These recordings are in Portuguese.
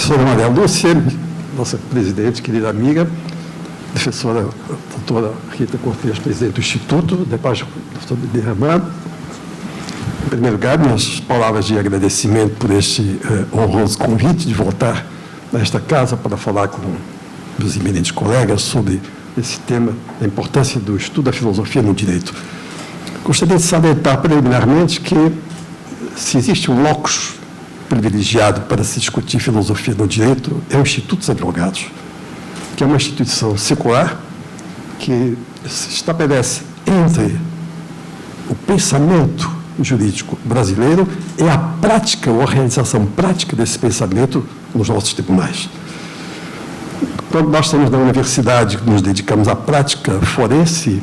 professora Maria Lúcia, nossa presidente, querida amiga, professora doutora Rita Cortez, presidente do Instituto, depois o professor Derraman. Em primeiro lugar, minhas palavras de agradecimento por este honroso convite de voltar a esta casa para falar com meus eminentes colegas sobre esse tema, a importância do estudo da filosofia no direito. Gostaria de salientar preliminarmente que, se existe um locus privilegiado para se discutir filosofia no direito, é o Instituto dos Advogados, que é uma instituição secular que se estabelece entre o pensamento jurídico brasileiro e a prática, ou a realização prática desse pensamento nos nossos tribunais. Quando nós estamos na universidade, nos dedicamos à prática forense,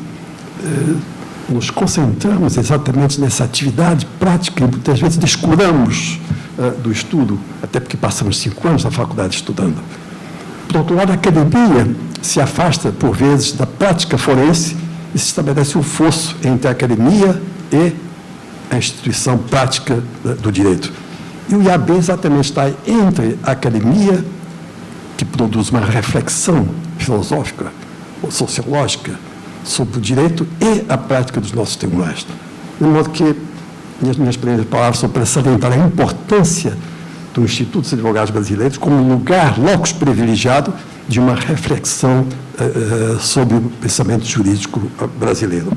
nos concentramos exatamente nessa atividade prática e muitas vezes descuramos do estudo, até porque passamos 5 anos na faculdade estudando. Por outro lado, a academia se afasta, por vezes, da prática forense e se estabelece um fosso entre a academia e a instituição prática do direito. E o IAB exatamente está entre a academia, que produz uma reflexão filosófica ou sociológica sobre o direito, e a prática dos nossos tribunais. De modo que minhas primeiras palavras são para salientar a importância do Instituto dos Advogados Brasileiros como lugar, locus privilegiado de uma reflexão sobre o pensamento jurídico brasileiro.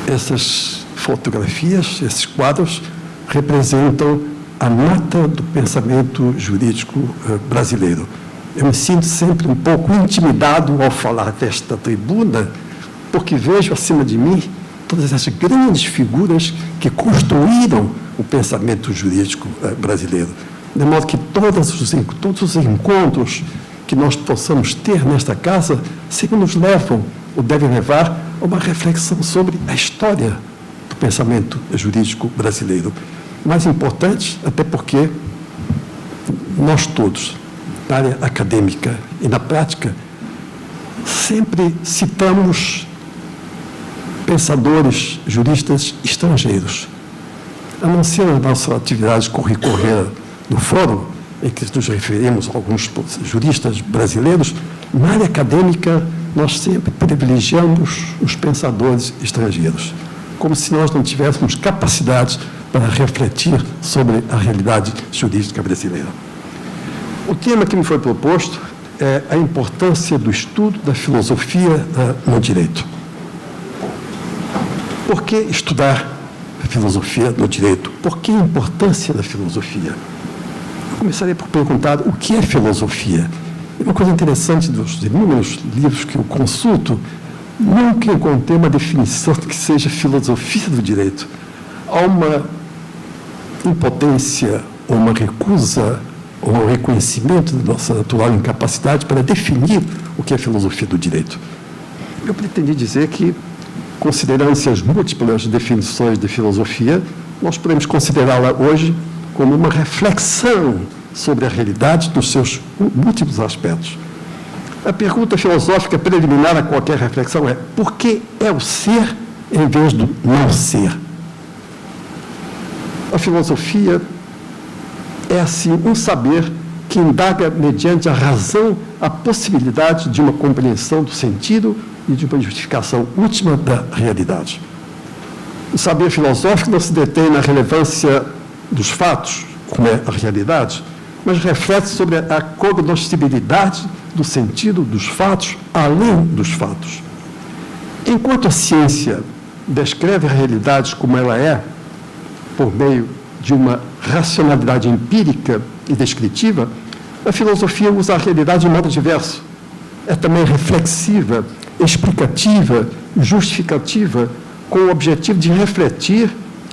Essas fotografias, esses quadros, representam a nata do pensamento jurídico brasileiro. Eu me sinto sempre um pouco intimidado ao falar desta tribuna, porque vejo acima de mim todas essas grandes figuras que construíram o pensamento jurídico brasileiro. De modo que todos os encontros que nós possamos ter nesta casa sempre nos levam, ou devem levar, a uma reflexão sobre a história do pensamento jurídico brasileiro. Mais importante, até porque nós todos, na área acadêmica e na prática, sempre citamos pensadores, juristas estrangeiros. A não ser a nossa atividade corriqueira no fórum, em que nos referimos a alguns juristas brasileiros, na área acadêmica, nós sempre privilegiamos os pensadores estrangeiros, como se nós não tivéssemos capacidade para refletir sobre a realidade jurídica brasileira. O tema que me foi proposto é a importância do estudo da filosofia no direito. Por que estudar a filosofia no direito? Por que a importância da filosofia? Eu começaria por perguntar o que é filosofia. Uma coisa interessante dos inúmeros livros que eu consulto, nunca encontrei uma definição que seja filosofia do direito. Há uma impotência, ou uma recusa, ou um reconhecimento da nossa natural incapacidade para definir o que é filosofia do direito. Eu pretendi dizer que, considerando-se as múltiplas definições de filosofia, nós podemos considerá-la hoje como uma reflexão sobre a realidade nos seus múltiplos aspectos. A pergunta filosófica preliminar a qualquer reflexão é: por que é o ser em vez do não ser? A filosofia é, assim, um saber que indaga, mediante a razão, a possibilidade de uma compreensão do sentido e de uma justificação última da realidade. O saber filosófico não se detém na relevância dos fatos, como é a realidade, mas reflete sobre a cognoscibilidade do sentido dos fatos, além dos fatos. Enquanto a ciência descreve a realidade como ela é, por meio de uma racionalidade empírica e descritiva, a filosofia usa a realidade de modo diverso. É também reflexiva, explicativa, justificativa, com o objetivo de refletir,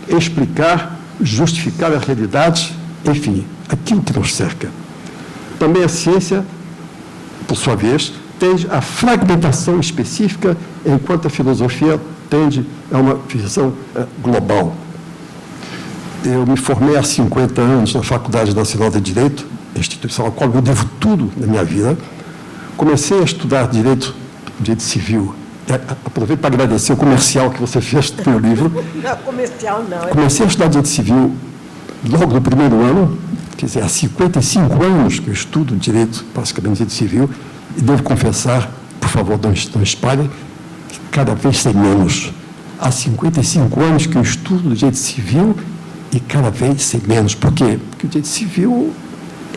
explicar, justificar a realidade, enfim, aquilo que nos cerca. Também a ciência, por sua vez, tende à fragmentação específica, enquanto a filosofia tende a uma visão global. Eu me formei há 50 anos na Faculdade Nacional de Direito, instituição à qual eu devo tudo na minha vida. Comecei a estudar direito civil. Aproveito para agradecer o comercial que você fez do meu livro. Não, comercial não. Comecei a estudar direito civil logo no primeiro ano, quer dizer, há 55 anos que eu estudo direito, basicamente direito civil, e devo confessar, por favor, não espalhem, que cada vez tem menos. Há 55 anos que eu estudo direito civil e cada vez tem menos. Por quê? Porque o direito civil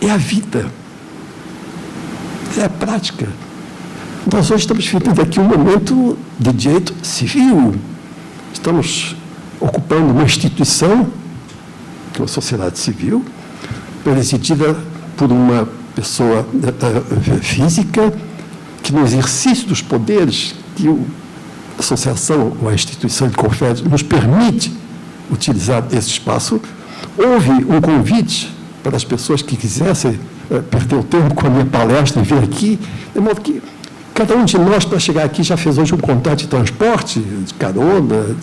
é a vida, é a prática. Nós hoje estamos vivendo aqui um momento de direito civil. Estamos ocupando uma instituição, uma sociedade civil, presidida por uma pessoa física, que no exercício dos poderes que a associação ou a instituição de confere nos permite utilizar esse espaço, houve um convite para as pessoas que quisessem perder o tempo com a minha palestra e vir aqui, de modo que cada um de nós, para chegar aqui, já fez hoje um contrato de transporte, de carona,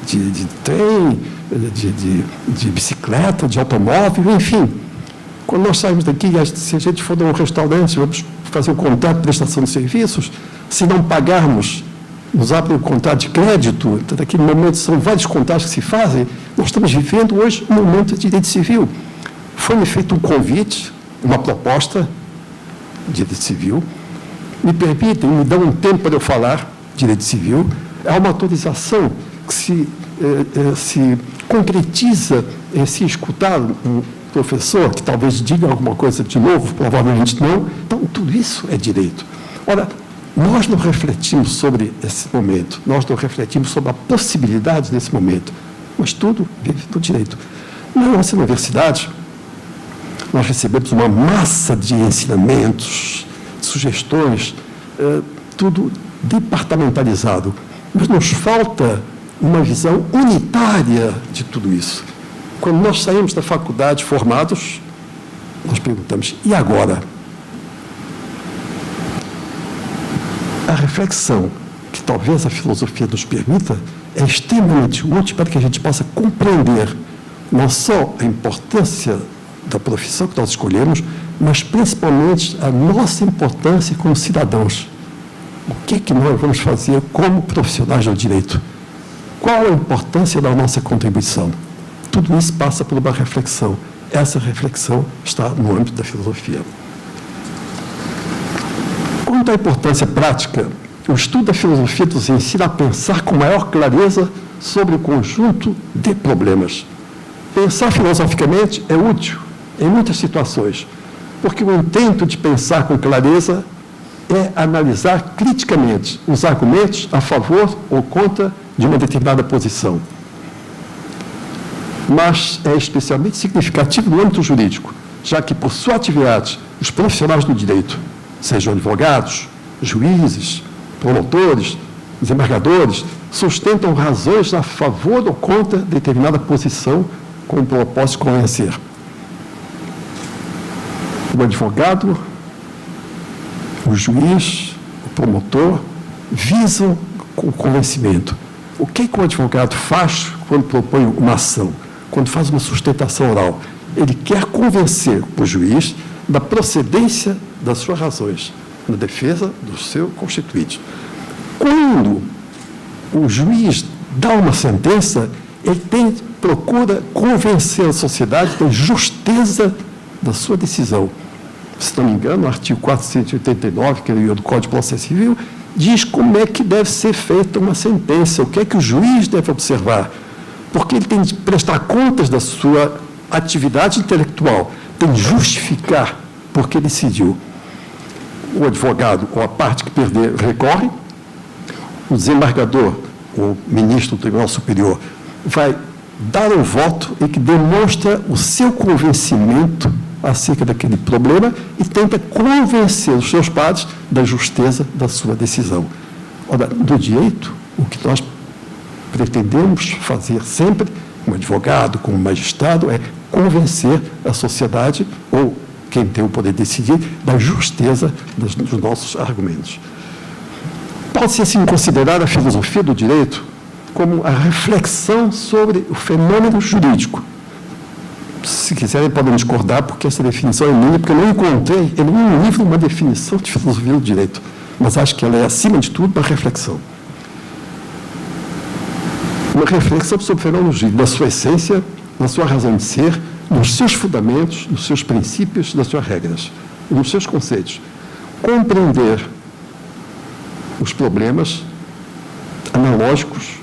de trem, de bicicleta, de automóvel, enfim. Quando nós saímos daqui, se a gente for num restaurante, vamos fazer um contrato de prestação de serviços, se não pagarmos, nos abre um contrato de crédito, então, naquele momento são vários contratos que se fazem, nós estamos vivendo hoje um momento de direito civil. Foi-me feito um convite, uma proposta de direito civil, me permitem, me dão um tempo para eu falar direito civil, é uma autorização que se concretiza em se escutar um professor que talvez diga alguma coisa de novo, provavelmente não. Então, tudo isso é direito. Ora, nós não refletimos sobre esse momento, nós não refletimos sobre a possibilidade desse momento, mas tudo vive do direito. Na nossa universidade, nós recebemos uma massa de ensinamentos, sugestões, tudo departamentalizado, mas nos falta uma visão unitária de tudo isso. Quando nós saímos da faculdade formados, nós perguntamos, e agora? A reflexão que talvez a filosofia nos permita é extremamente útil para que a gente possa compreender não só a importância da profissão que nós escolhemos, mas principalmente a nossa importância como cidadãos. O que é que nós vamos fazer como profissionais do direito? Qual a importância da nossa contribuição? Tudo isso passa por uma reflexão. Essa reflexão está no âmbito da filosofia. Quanto à importância prática, o estudo da filosofia nos ensina a pensar com maior clareza sobre o conjunto de problemas. Pensar filosoficamente é útil em muitas situações, porque o intento de pensar com clareza é analisar criticamente os argumentos a favor ou contra de uma determinada posição. Mas é especialmente significativo no âmbito jurídico, já que, por sua atividade, os profissionais do direito, sejam advogados, juízes, promotores, desembargadores, sustentam razões a favor ou contra determinada posição com o propósito de convencer. O advogado, o juiz, o promotor, visam o convencimento. O que o advogado faz quando propõe uma ação, quando faz uma sustentação oral? Ele quer convencer o juiz da procedência das suas razões, na defesa do seu constituinte. Quando o juiz dá uma sentença, ele procura convencer a sociedade da justeza da sua decisão. Se não me engano, o artigo 489, que é o do Código de Processo Civil, diz como é que deve ser feita uma sentença, o que é que o juiz deve observar, porque ele tem de prestar contas da sua atividade intelectual, tem de justificar porque decidiu. O advogado ou a parte que perder recorre, o desembargador, o ministro do Tribunal Superior, vai dar um voto em que demonstra o seu convencimento acerca daquele problema e tenta convencer os seus pares da justeza da sua decisão. Ora, do direito, o que nós pretendemos fazer sempre, como advogado, como magistrado, é convencer a sociedade, ou quem tem o poder de decidir, da justeza dos nossos argumentos. Pode-se, assim, considerar a filosofia do direito como a reflexão sobre o fenômeno jurídico. Se quiserem, podem discordar, porque essa definição é minha, porque eu não encontrei em nenhum livro uma definição de filosofia do direito, mas acho que ela é, acima de tudo, uma reflexão. Uma reflexão sobre o fenômeno jurídico, na sua essência, na sua razão de ser, nos seus fundamentos, nos seus princípios, nas suas regras, nos seus conceitos. Compreender os problemas analógicos,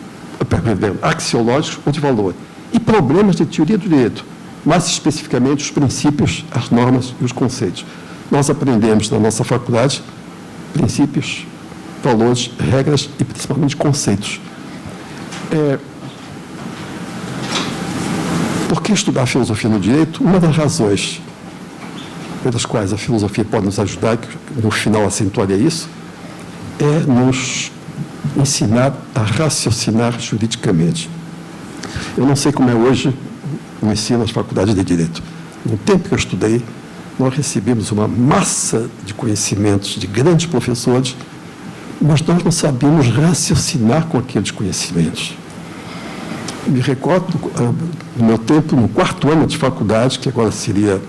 axiológicos ou de valor, e problemas de teoria do direito, mais especificamente os princípios, as normas e os conceitos. Nós aprendemos na nossa faculdade princípios, valores, regras e principalmente conceitos. Por que estudar filosofia no direito? Uma das razões pelas quais a filosofia pode nos ajudar, que no final acentuaria isso, é nos ensinar a raciocinar juridicamente. Eu não sei como é hoje o ensino nas faculdades de direito. No tempo que eu estudei, nós recebemos uma massa de conhecimentos de grandes professores, mas nós não sabíamos raciocinar com aqueles conhecimentos. Me recordo, no meu tempo, no 4º ano de faculdade, que agora seria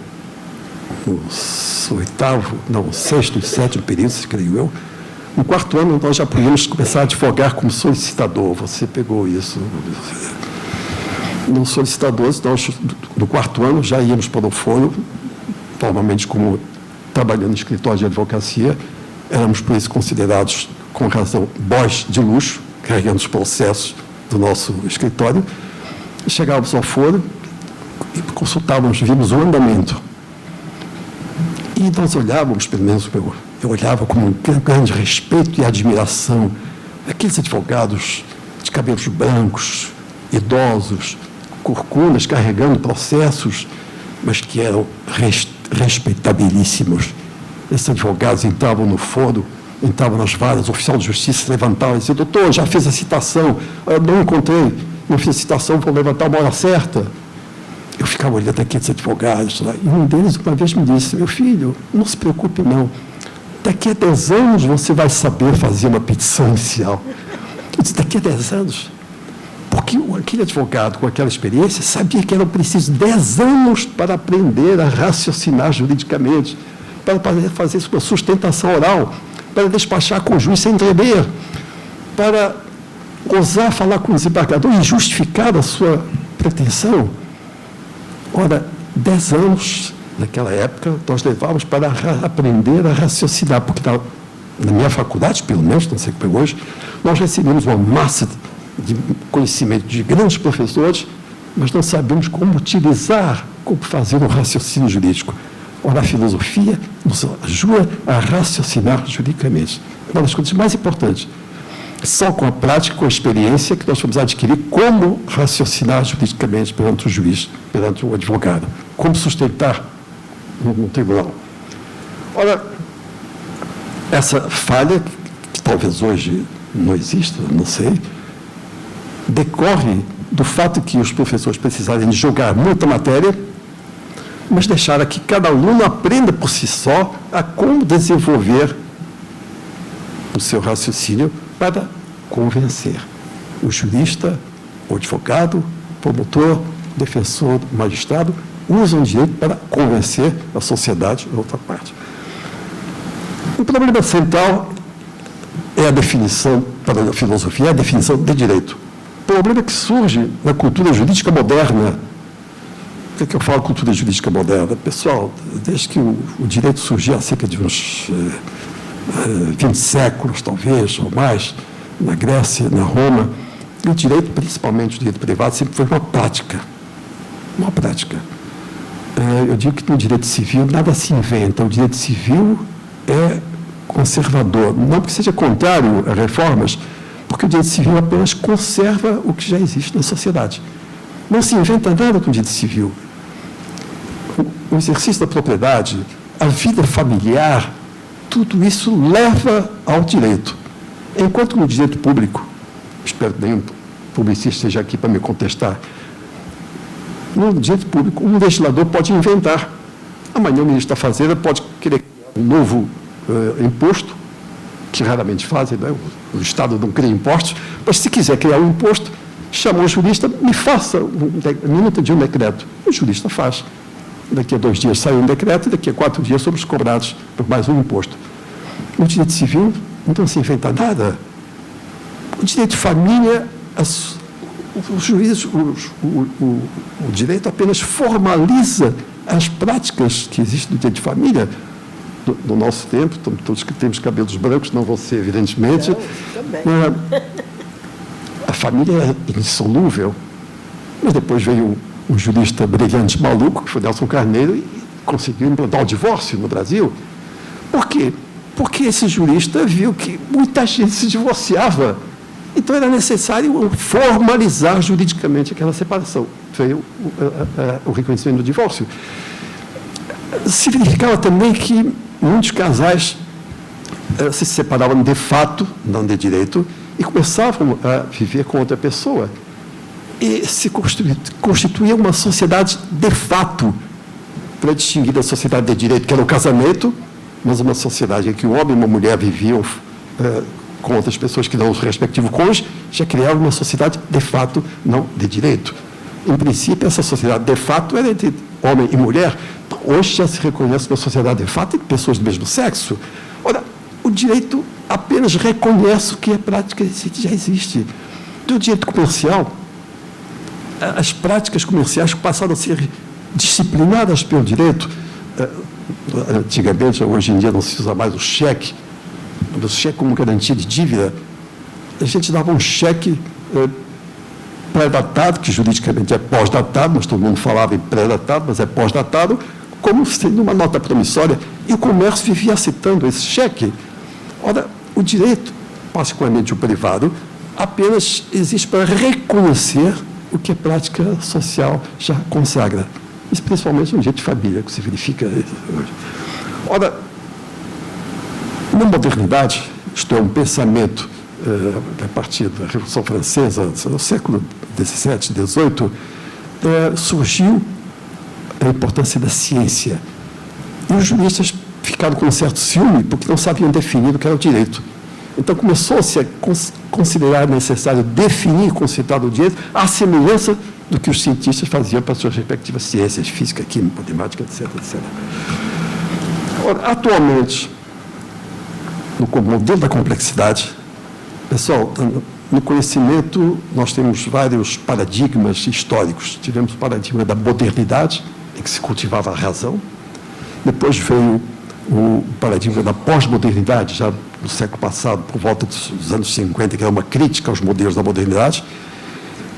o 6º e 7º período, creio eu. No 4º ano, nós já podíamos começar a advogar como solicitador. Você pegou isso. Nos solicitadores, nós, no 4º ano, já íamos para o foro, normalmente como trabalhando em escritório de advocacia, éramos, por isso, considerados, com razão, boys de luxo, carregando os processos do nosso escritório. Chegávamos ao foro e consultávamos, vimos o andamento. E nós olhávamos, pelo menos eu olhava com um grande respeito e admiração, aqueles advogados de cabelos brancos, idosos, corcundas, carregando processos, mas que eram respeitabilíssimos. Esses advogados entravam no foro, entravam nas varas, o oficial de justiça se levantava e dizia: doutor, já fiz a citação, eu não encontrei, não fiz a citação, vou levantar uma hora certa. Eu ficava olhando aqueles advogados lá, e um deles uma vez me disse: meu filho, não se preocupe não, daqui a 10 anos você vai saber fazer uma petição inicial. Eu disse: daqui a 10 anos? Porque aquele advogado com aquela experiência sabia que eram precisos 10 anos para aprender a raciocinar juridicamente, para fazer sua sustentação oral, para despachar com o juiz sem tremer, para ousar falar com o desembargador e justificar a sua pretensão. Ora, 10 anos, naquela época, nós levávamos para aprender a raciocinar, porque na minha faculdade, pelo menos, não sei como é hoje, nós recebemos uma massa de conhecimento de grandes professores, mas não sabemos como utilizar, como fazer um raciocínio jurídico. Ora, a filosofia nos ajuda a raciocinar juridicamente. Uma das coisas mais importantes. Só com a prática, com a experiência, que nós vamos adquirir como raciocinar juridicamente perante o juiz, perante o advogado. Como sustentar no tribunal. Ora, essa falha, que talvez hoje não exista, não sei, decorre do fato que os professores precisarem de jogar muita matéria, mas deixar que cada aluno aprenda por si só a como desenvolver o seu raciocínio para convencer o jurista, o advogado, o promotor, o defensor, o magistrado, usam o direito para convencer a sociedade a outra parte. O problema central é a definição, para a filosofia, é a definição de direito. O problema que surge na cultura jurídica moderna. O que eu falo cultura jurídica moderna? Pessoal, desde que o direito surgiu há cerca de uns 20 séculos, talvez, ou mais, na Grécia, na Roma, o direito, principalmente o direito privado, sempre foi uma prática. Uma prática. Eu digo que no direito civil nada se inventa. O direito civil é conservador. Não que seja contrário a reformas, porque o direito civil apenas conserva o que já existe na sociedade. Não se inventa nada com o direito civil. O exercício da propriedade, a vida familiar, tudo isso leva ao direito. Enquanto no direito público, espero que nenhum publicista esteja aqui para me contestar, no direito público, um legislador pode inventar. Amanhã o ministro da Fazenda pode querer um novo imposto, que raramente fazem, né? O Estado não cria impostos, mas se quiser criar um imposto, chama o jurista, me faça minuta de um decreto. O jurista faz. Daqui a 2 dias sai um decreto, e daqui a 4 dias somos cobrados por mais um imposto. No direito civil, não se inventa nada. O direito de família, os juízes, o direito apenas formaliza as práticas que existem no direito de família. No nosso tempo, todos que temos cabelos brancos, não você, evidentemente. Não, também. A família é indissolúvel. Mas depois veio um jurista brilhante maluco, que foi Nelson Carneiro, e conseguiu implantar o divórcio no Brasil. Por quê? Porque esse jurista viu que muita gente se divorciava. Então era necessário formalizar juridicamente aquela separação. Veio o reconhecimento do divórcio. Se verificava também que muitos casais se separavam de fato, não de direito, e começavam a viver com outra pessoa. E se constituía uma sociedade de fato, para distinguir da sociedade de direito, que era o casamento, mas uma sociedade em que um homem e uma mulher viviam com outras pessoas que não os respectivos cônjuges, já criava uma sociedade de fato, não de direito. Em princípio, essa sociedade de fato era entre homem e mulher. Hoje já se reconhece uma sociedade de fato entre pessoas do mesmo sexo. Ora, o direito apenas reconhece o que a prática já existe. Do direito comercial, as práticas comerciais passaram a ser disciplinadas pelo direito. Antigamente, hoje em dia não se usa mais o cheque como garantia de dívida. A gente dava um cheque pré-datado, que juridicamente é pós-datado, mas todo mundo falava em pré-datado, mas é pós-datado, como sendo uma nota promissória, e o comércio vivia aceitando esse cheque. Ora, o direito, particularmente o privado, apenas existe para reconhecer o que a prática social já consagra. Isso principalmente no direito de família, que se verifica hoje. Ora, na modernidade, isto é, um pensamento a partir da Revolução Francesa, no século XVII, XVIII, surgiu a importância da ciência. E os juristas ficaram com um certo ciúme, porque não sabiam definir o que era o direito. Então, começou-se a considerar necessário definir e conceitar o direito à semelhança do que os cientistas faziam para suas respectivas ciências, física, química, matemática, etc., etc. Ora, atualmente, no modelo da complexidade, pessoal, no conhecimento nós temos vários paradigmas históricos. Tivemos o paradigma da modernidade, em que se cultivava a razão. Depois veio o paradigma da pós-modernidade, já no século passado, por volta dos anos 50, que era uma crítica aos modelos da modernidade.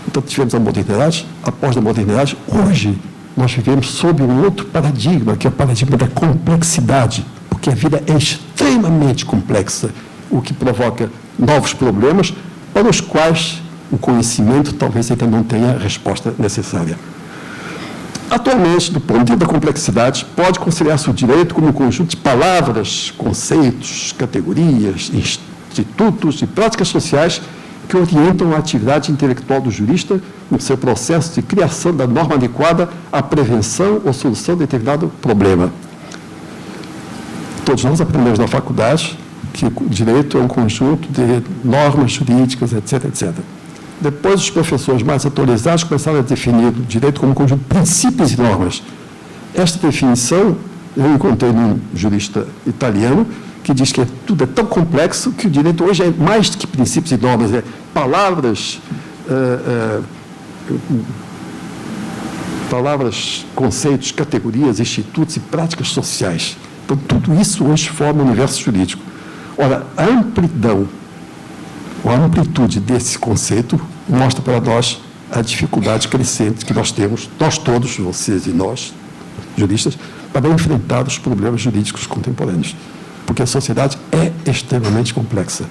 Então, tivemos a modernidade, a pós-modernidade. Hoje, nós vivemos sob um outro paradigma, que é o paradigma da complexidade, porque a vida é extremamente complexa, o que provoca novos problemas para os quais o conhecimento talvez ainda não tenha a resposta necessária. Atualmente, do ponto de vista da complexidade, pode considerar-se o direito como um conjunto de palavras, conceitos, categorias, institutos e práticas sociais que orientam a atividade intelectual do jurista no seu processo de criação da norma adequada à prevenção ou solução de determinado problema. Todos nós aprendemos na faculdade que o direito é um conjunto de normas jurídicas, etc., etc. Depois, os professores mais atualizados começaram a definir o direito como um conjunto de princípios e normas. Esta definição eu encontrei num jurista italiano que diz que tudo é tão complexo que o direito hoje é mais do que princípios e normas, é palavras, conceitos, categorias, institutos e práticas sociais. Então, tudo isso hoje forma o universo jurídico. Ora, a amplidão, ou a amplitude desse conceito mostra para nós a dificuldade crescente que nós temos, nós todos, vocês e nós, juristas, para enfrentar os problemas jurídicos contemporâneos. Porque a sociedade é extremamente complexa.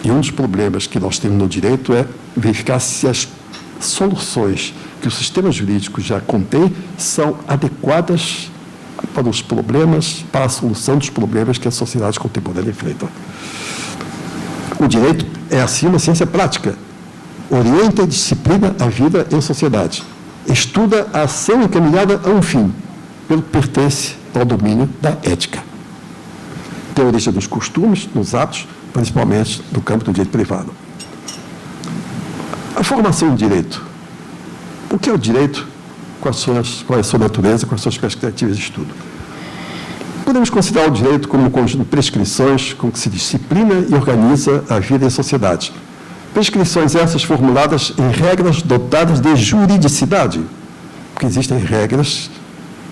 E um dos problemas que nós temos no direito é verificar se as soluções que o sistema jurídico já contém são adequadas para os problemas, para a solução dos problemas que a sociedade contemporânea enfrenta. O direito é, assim, uma ciência prática. Orienta e disciplina a vida em sociedade. Estuda a ação encaminhada a um fim, pelo que pertence ao domínio da ética. Tem origem nos costumes, nos atos, principalmente no campo do direito privado. A formação de direito. O que é o direito? Qual é a sua natureza, quais são as perspectivas de estudo? Podemos considerar o direito como um conjunto de prescrições com que se disciplina e organiza a vida em sociedade. Prescrições essas formuladas em regras dotadas de juridicidade, porque existem regras,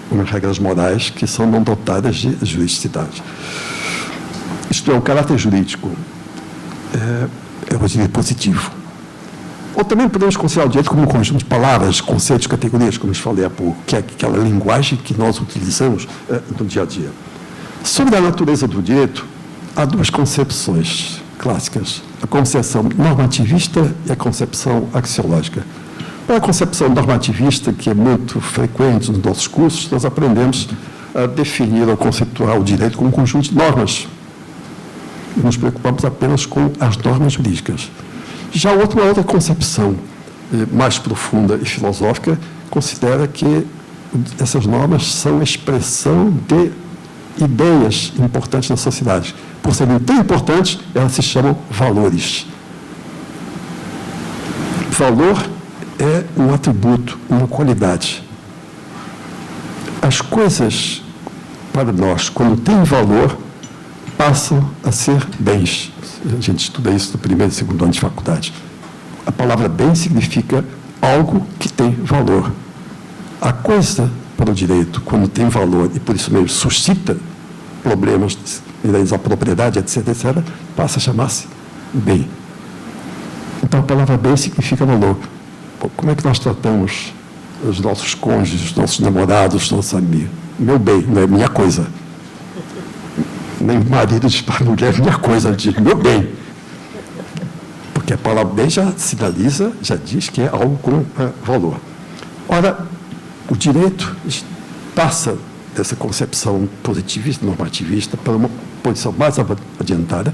como regras morais, que são não dotadas de juridicidade. Isto é, o caráter jurídico é o direito positivo. Ou também podemos considerar o direito como um conjunto de palavras, conceitos, categorias, como eu falei há pouco, que é aquela linguagem que nós utilizamos no dia a dia. Sobre a natureza do direito, há duas concepções clássicas: a concepção normativista e a concepção axiológica. Para a concepção normativista, que é muito frequente nos nossos cursos, nós aprendemos a definir ou conceituar o direito como um conjunto de normas. E nos preocupamos apenas com as normas jurídicas. Já uma outra concepção mais profunda e filosófica considera que essas normas são expressão de ideias importantes na sociedade. Por serem tão importantes, elas se chamam valores. Valor é um atributo, uma qualidade. As coisas, para nós, quando têm valor, passam a ser bens. A gente estuda isso no primeiro e segundo ano de faculdade. A palavra bem significa algo que tem valor. A coisa, para o direito, quando tem valor e por isso mesmo suscita problemas, a propriedade, etc., passa a chamar-se bem. Então, a palavra bem significa valor. Como é que nós tratamos os nossos cônjuges, os nossos namorados, os nossos amigos? Meu bem, não é minha coisa. Nem o marido diz para a mulher, minha coisa, diz meu bem. Porque a palavra bem já sinaliza, já diz que é algo com valor. Ora, o direito passa dessa concepção positivista, normativista, para uma posição mais adiantada,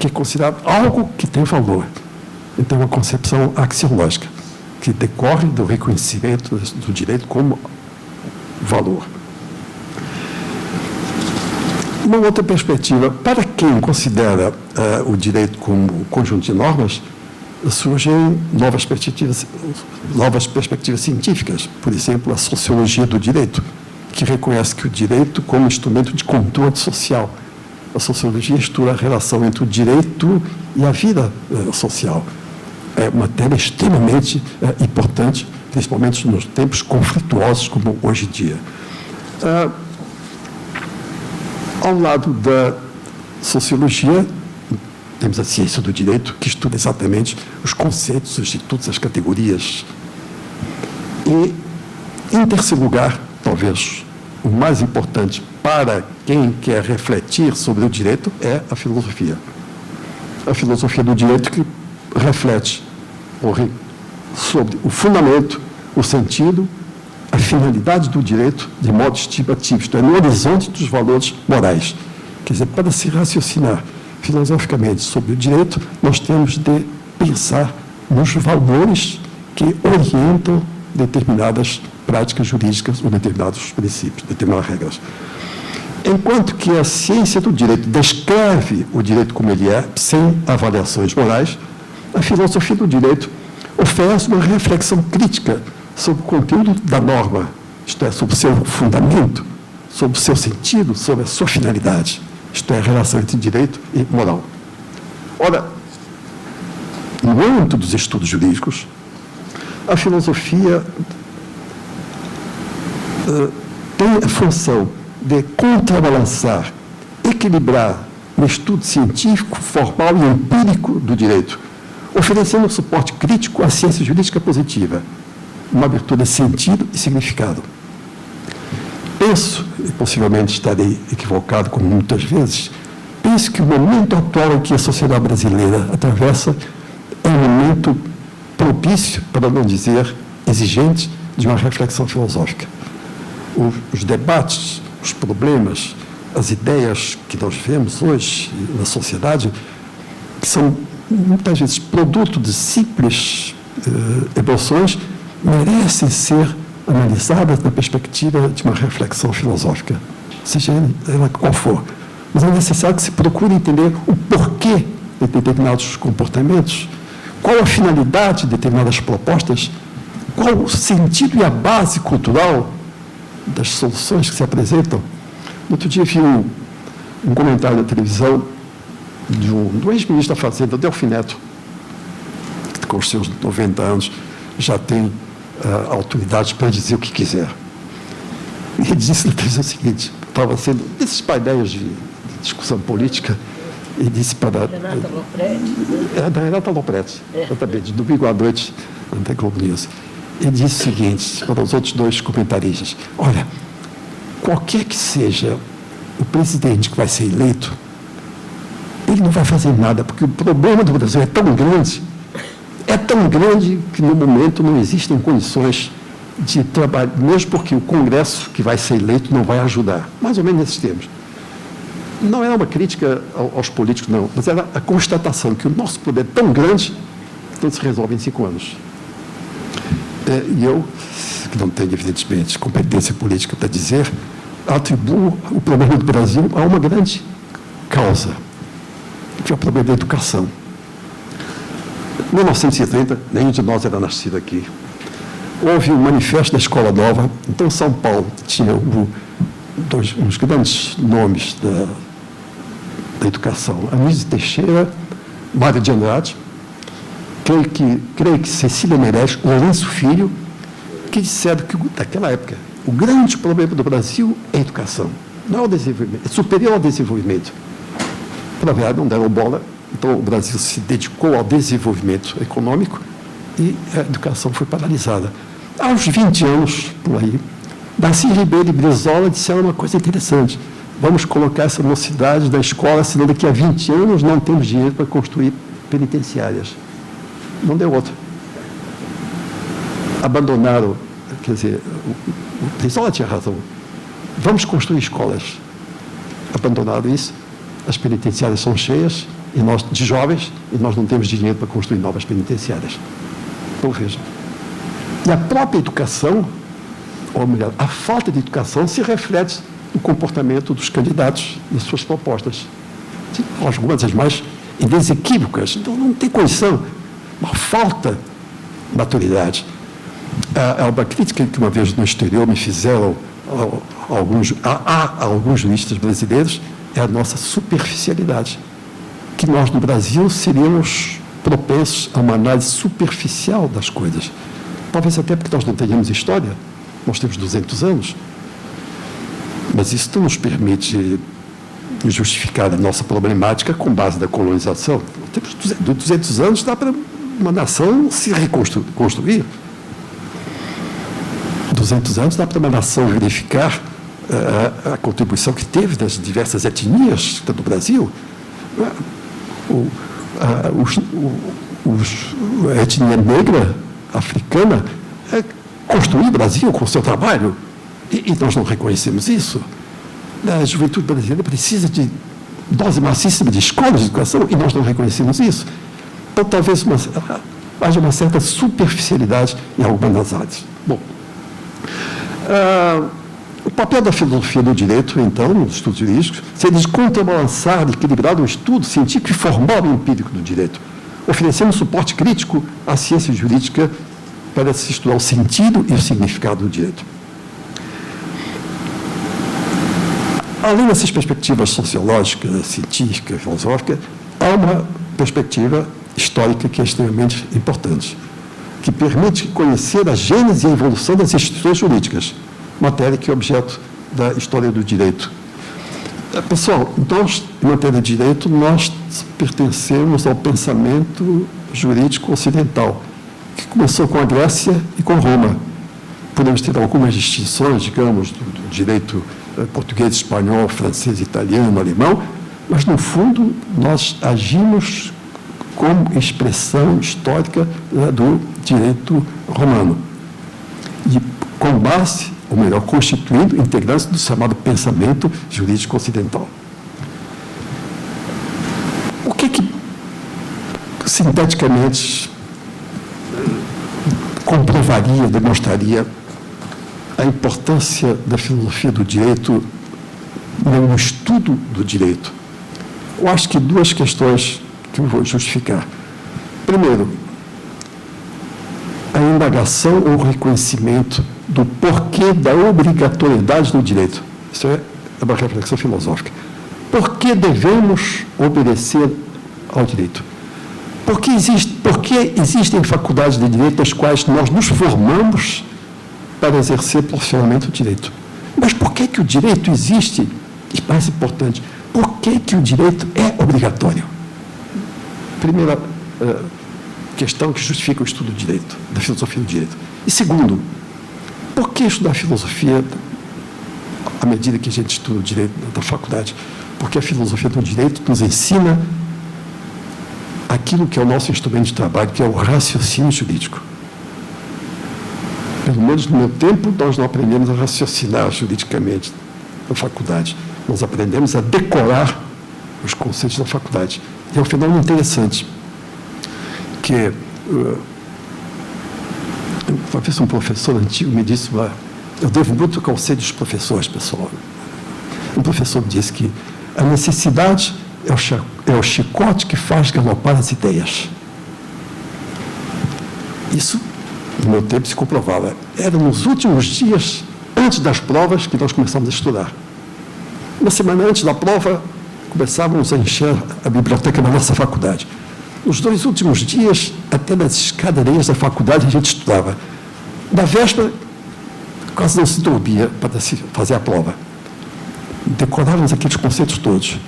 que é considerado algo que tem valor. Então, uma concepção axiológica, que decorre do reconhecimento do direito como valor. Uma outra perspectiva, para quem considera o direito como conjunto de normas, surgem novas perspectivas científicas. Por exemplo, a sociologia do direito, que reconhece que o direito como instrumento de controle social. A sociologia estuda a relação entre o direito e a vida social. É uma matéria extremamente importante, principalmente nos tempos conflituosos como hoje em dia. Ao lado da sociologia, temos a ciência do direito, que estuda exatamente os conceitos, os institutos, as categorias. E, em terceiro lugar, talvez o mais importante para quem quer refletir sobre o direito é a filosofia. A filosofia do direito que reflete sobre o fundamento, o sentido, a finalidade do direito de modo estimativo, isto é, no horizonte dos valores morais. Quer dizer, para se raciocinar filosoficamente sobre o direito, nós temos de pensar nos valores que orientam determinadas práticas jurídicas ou determinados princípios, determinadas regras. Enquanto que a ciência do direito descreve o direito como ele é, sem avaliações morais, a filosofia do direito oferece uma reflexão crítica sobre o conteúdo da norma, isto é, sobre o seu fundamento, sobre o seu sentido, sobre a sua finalidade, isto é, a relação entre direito e moral. Ora, no âmbito dos estudos jurídicos, a filosofia tem a função de contrabalançar, equilibrar o estudo científico, formal e empírico do direito, oferecendo um suporte crítico à ciência jurídica positiva, uma abertura de sentido e significado. Penso, e possivelmente estarei equivocado, como muitas vezes, penso que o momento atual em que a sociedade brasileira atravessa é um momento propício, para não dizer exigente, de uma reflexão filosófica. Os debates, os problemas, as ideias que nós vemos hoje na sociedade, que são muitas vezes produto de simples emoções, merecem ser analisadas na perspectiva de uma reflexão filosófica, seja ela qual for. Mas é necessário que se procure entender o porquê de determinados comportamentos, qual a finalidade de determinadas propostas, qual o sentido e a base cultural das soluções que se apresentam. No outro dia vi um comentário na televisão do ex-ministro da Fazenda, Delfim Neto, com os seus 90 anos, já tem autoridade para dizer o que quiser. E ele disse o seguinte, estava sendo desses painéis de discussão política, e disse para... Renata Lopretti. Da Renata Lopretti, exatamente, domingo à noite, na Globo News. Ele disse o seguinte para os outros dois comentaristas: olha, qualquer que seja o presidente que vai ser eleito, ele não vai fazer nada, porque o problema do Brasil é tão grande que no momento não existem condições de trabalho, mesmo porque o Congresso que vai ser eleito não vai ajudar. Mais ou menos nesses termos. Não era uma crítica aos políticos, não, mas era a constatação que o nosso poder é tão grande que não se resolve em 5 anos. E eu, que não tenho, evidentemente, competência política para dizer, atribuo o problema do Brasil a uma grande causa, que é o problema da educação. Em 1930, nenhum de nós era nascido aqui. Houve um manifesto da Escola Nova. Então, São Paulo tinha uns grandes nomes da educação. Anísio Teixeira, Mário de Andrade, creio que Cecília Meirelles, Lourenço Filho, que disseram que, naquela época, o grande problema do Brasil é a educação. Não é o desenvolvimento, é superior ao desenvolvimento. Na verdade, não deram bola. Então, o Brasil se dedicou ao desenvolvimento econômico e a educação foi paralisada. Aos 20 anos, por aí, Darcy Ribeiro e Brizola disseram uma coisa interessante: vamos colocar essa mocidade da escola, senão daqui a 20 anos não temos dinheiro para construir penitenciárias. Não deu outra. Abandonaram, quer dizer, o Brizola tinha razão. Vamos construir escolas. Abandonaram isso, as penitenciárias são cheias, e nós, de jovens, e nós não temos dinheiro para construir novas penitenciárias. Então, veja. E a própria educação, ou melhor, a falta de educação se reflete no comportamento dos candidatos, nas suas propostas. Algumas das mais inequívocas. Então, não tem condição. Uma falta de maturidade. Há uma crítica que uma vez no exterior me fizeram a alguns juristas brasileiros, é a nossa superficialidade. Que nós, no Brasil, seríamos propensos a uma análise superficial das coisas. Talvez até porque nós não tenhamos história, nós temos 200 anos, mas isso não nos permite justificar a nossa problemática com base na colonização. Temos 200 anos, dá para uma nação se reconstruir. 200 anos dá para uma nação verificar a contribuição que teve das diversas etnias do Brasil. A etnia negra africana construiu o Brasil com o seu trabalho, e nós não reconhecemos isso. A juventude brasileira precisa de dose maciçima de escolas de educação, e nós não reconhecemos isso. Então, talvez haja uma certa superficialidade em algumas das áreas. Bom, o papel da filosofia do direito, então, nos estudos jurídicos, seria de contrabalançar, de equilibrar o estudo científico e formal e empírico do direito, oferecendo suporte crítico à ciência jurídica para se estudar o sentido e o significado do direito. Além dessas perspectivas sociológicas, científicas, filosóficas, há uma perspectiva histórica que é extremamente importante, que permite conhecer a gênese e a evolução das instituições jurídicas, matéria que é objeto da história do direito. Pessoal, nós, em matéria de direito, nós pertencemos ao pensamento jurídico ocidental, que começou com a Grécia e com Roma. Podemos ter algumas distinções, digamos, do direito português, espanhol, francês, italiano, alemão, mas, no fundo, nós agimos como expressão histórica do direito romano. E com base, ou melhor, constituindo integrantes do chamado pensamento jurídico ocidental. O que sinteticamente comprovaria, demonstraria a importância da filosofia do direito no estudo do direito? Eu acho que duas questões que eu vou justificar. Primeiro, a indagação ou reconhecimento do porquê da obrigatoriedade do direito. Isso é uma reflexão filosófica. Por que devemos obedecer ao direito? Por que existem faculdades de direito nas quais nós nos formamos para exercer profissionalmente o direito? Mas por que o direito existe? E mais importante, por que o direito é obrigatório? Primeira questão que justifica o estudo do direito, da filosofia do direito. E segundo, por que estudar filosofia à medida que a gente estuda o direito da faculdade? Porque a filosofia do direito nos ensina aquilo que é o nosso instrumento de trabalho, que é o raciocínio jurídico. Pelo menos no meu tempo, nós não aprendemos a raciocinar juridicamente na faculdade. Nós aprendemos a decorar os conceitos da faculdade. E é um fenômeno interessante, que uma vez um professor antigo me disse, eu devo muito ao conceito dos professores, pessoal. Um professor disse que a necessidade é o chicote que faz galopar as ideias. Isso, no meu tempo, se comprovava. Era nos últimos dias, antes das provas, que nós começamos a estudar. Uma semana antes da prova, começávamos a encher a biblioteca da nossa faculdade. Nos 2 últimos dias, até nas escadarias da faculdade, a gente estudava. Na véspera, quase não se dormia para se fazer a prova. Decorávamos aqueles conceitos todos.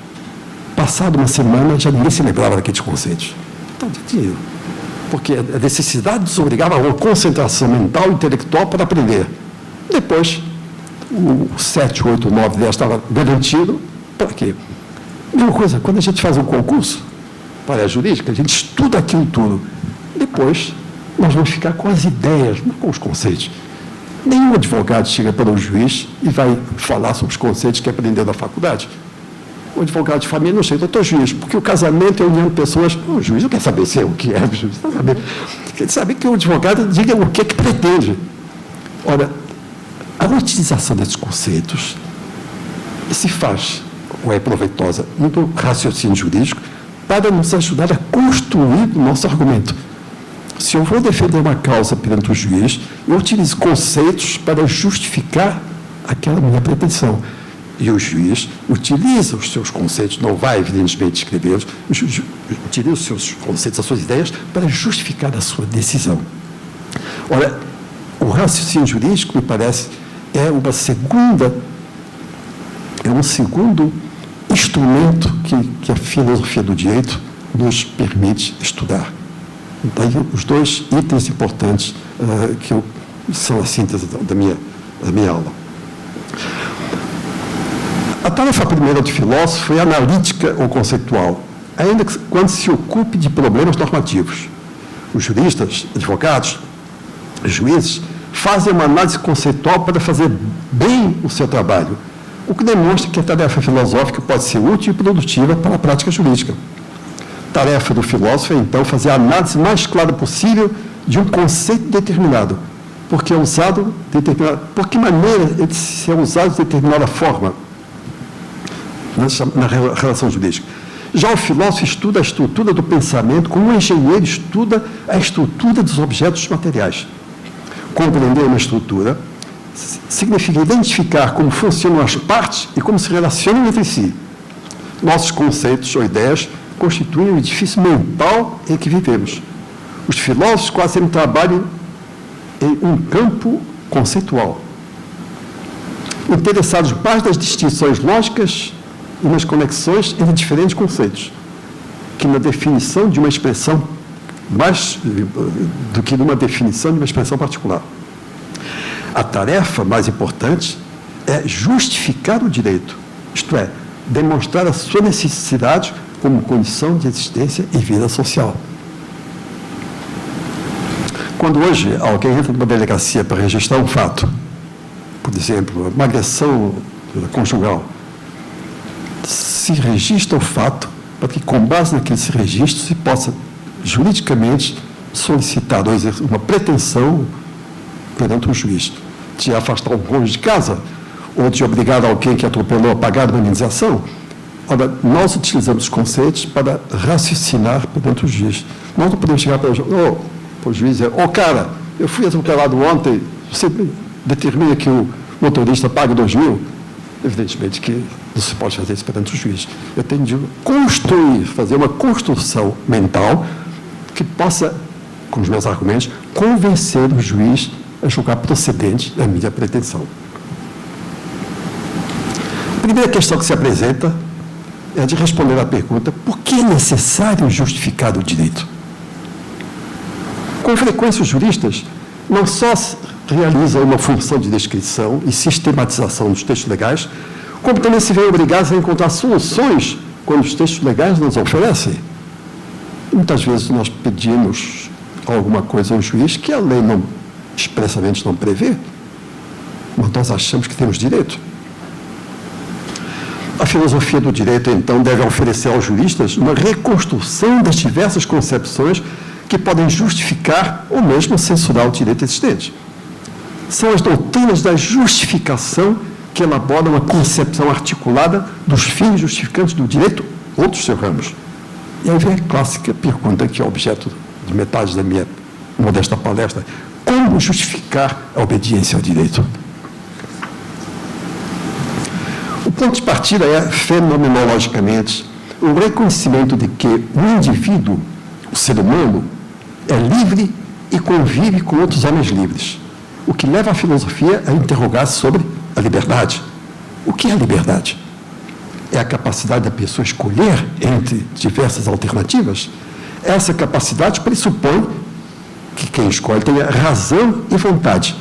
Passada uma semana, já ninguém se lembrava daqueles conceitos. Então, porque a necessidade nos obrigava a uma concentração mental e intelectual para aprender. Depois, o 7, 8, 9, 10 estava garantido. Para quê? Mesma coisa, quando a gente faz um concurso para a jurídica, a gente estuda aquilo tudo. Depois, nós vamos ficar com as ideias, não com os conceitos. Nenhum advogado chega para o juiz e vai falar sobre os conceitos que aprendeu na faculdade. O advogado de família não chega, doutor juiz, porque o casamento é união de pessoas. O juiz não quer saber se é o que é, o juiz não sabe. Quer saber que o advogado diga o que pretende. Ora, a utilização desses conceitos se faz, ou é proveitosa, no raciocínio jurídico, para nos ajudar a construir o nosso argumento. Se eu vou defender uma causa perante o juiz, eu utilizo conceitos para justificar aquela minha pretensão. E o juiz utiliza os seus conceitos, não vai, evidentemente, escrevê-los, utiliza os seus conceitos, as suas ideias, para justificar a sua decisão. Ora, o raciocínio jurídico, me parece, é um segundo instrumento que a filosofia do direito nos permite estudar. Daí os 2 itens importantes que são a síntese da minha aula. A tarefa primeira do filósofo é analítica ou conceitual, ainda que quando se ocupe de problemas normativos. Os juristas, advogados, juízes, fazem uma análise conceitual para fazer bem o seu trabalho, o que demonstra que a tarefa filosófica pode ser útil e produtiva para a prática jurídica. A tarefa do filósofo é, então, fazer a análise mais clara possível de um conceito determinado, porque é usado por que maneira ele se é usado de determinada forma na relação jurídica. Já o filósofo estuda a estrutura do pensamento como um engenheiro estuda a estrutura dos objetos materiais. Compreender uma estrutura significa identificar como funcionam as partes e como se relacionam entre si. Nossos conceitos ou ideias constituem o edifício mental em que vivemos. Os filósofos quase sempre trabalham em um campo conceitual, interessados mais nas distinções lógicas e nas conexões entre diferentes conceitos, que na definição de uma expressão mais do que numa definição de uma expressão particular. A tarefa mais importante é justificar o direito, isto é, demonstrar a sua necessidade como condição de existência e vida social. Quando hoje alguém entra numa delegacia para registrar um fato, por exemplo, uma agressão conjugal, se registra o fato para que, com base naquele registro, se possa juridicamente solicitar uma pretensão perante um juiz de afastar um cônjuge de casa ou de obrigar alguém que atropelou a pagar uma indenização. Ora, nós utilizamos os conceitos para raciocinar perante o juiz. Nós não podemos chegar para o juiz e dizer, cara, eu fui atropelado ontem, você determina que o motorista pague 2.000? Evidentemente que não se pode fazer isso perante o juiz. Eu tenho de construir, fazer uma construção mental que possa, com os meus argumentos, convencer o juiz a julgar procedente da minha pretensão. A primeira questão que se apresenta é a de responder à pergunta: por que é necessário justificar o direito? Com frequência, os juristas não só realizam uma função de descrição e sistematização dos textos legais, como também se veem obrigados a encontrar soluções quando os textos legais nos oferecem. Muitas vezes nós pedimos alguma coisa ao juiz que a lei expressamente não prevê, mas nós achamos que temos direito. A filosofia do direito, então, deve oferecer aos juristas uma reconstrução das diversas concepções que podem justificar ou mesmo censurar o direito existente. São as doutrinas da justificação que elaboram a concepção articulada dos fins justificantes do direito ou dos seus ramos. E aí vem a clássica pergunta que é objeto de metade da minha modesta palestra: como justificar a obediência ao direito? O ponto de partida é, fenomenologicamente, o reconhecimento de que o indivíduo, o ser humano, é livre e convive com outros homens livres, o que leva a filosofia a interrogar sobre a liberdade. O que é a liberdade? É a capacidade da pessoa escolher entre diversas alternativas? Essa capacidade pressupõe que quem escolhe tenha razão e vontade,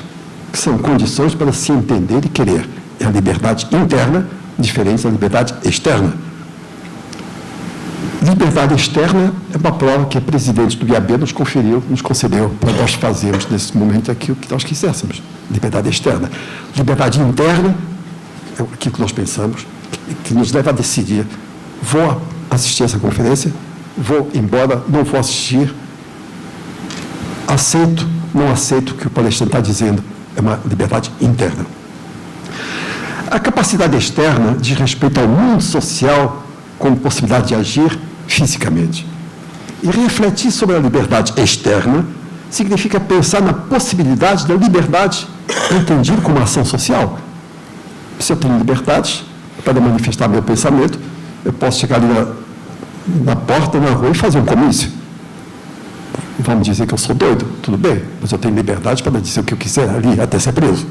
que são condições para se entender e querer. É a liberdade interna, diferente da liberdade externa. Liberdade externa é uma prova que a presidente do IAB nos concedeu para nós fazermos nesse momento aquilo que nós quiséssemos. Liberdade externa. Liberdade interna é aquilo que nós pensamos, que nos leva a decidir: vou assistir essa conferência, vou embora, não vou assistir, aceito, não aceito o que o palestrante está dizendo. É uma liberdade interna. A capacidade externa diz respeito ao mundo social como possibilidade de agir fisicamente. E refletir sobre a liberdade externa significa pensar na possibilidade da liberdade entendida como ação social. Se eu tenho liberdade para manifestar meu pensamento, eu posso chegar ali na porta, na rua, e fazer um comício. Vamos dizer que eu sou doido? Tudo bem, mas eu tenho liberdade para dizer o que eu quiser ali, até ser preso.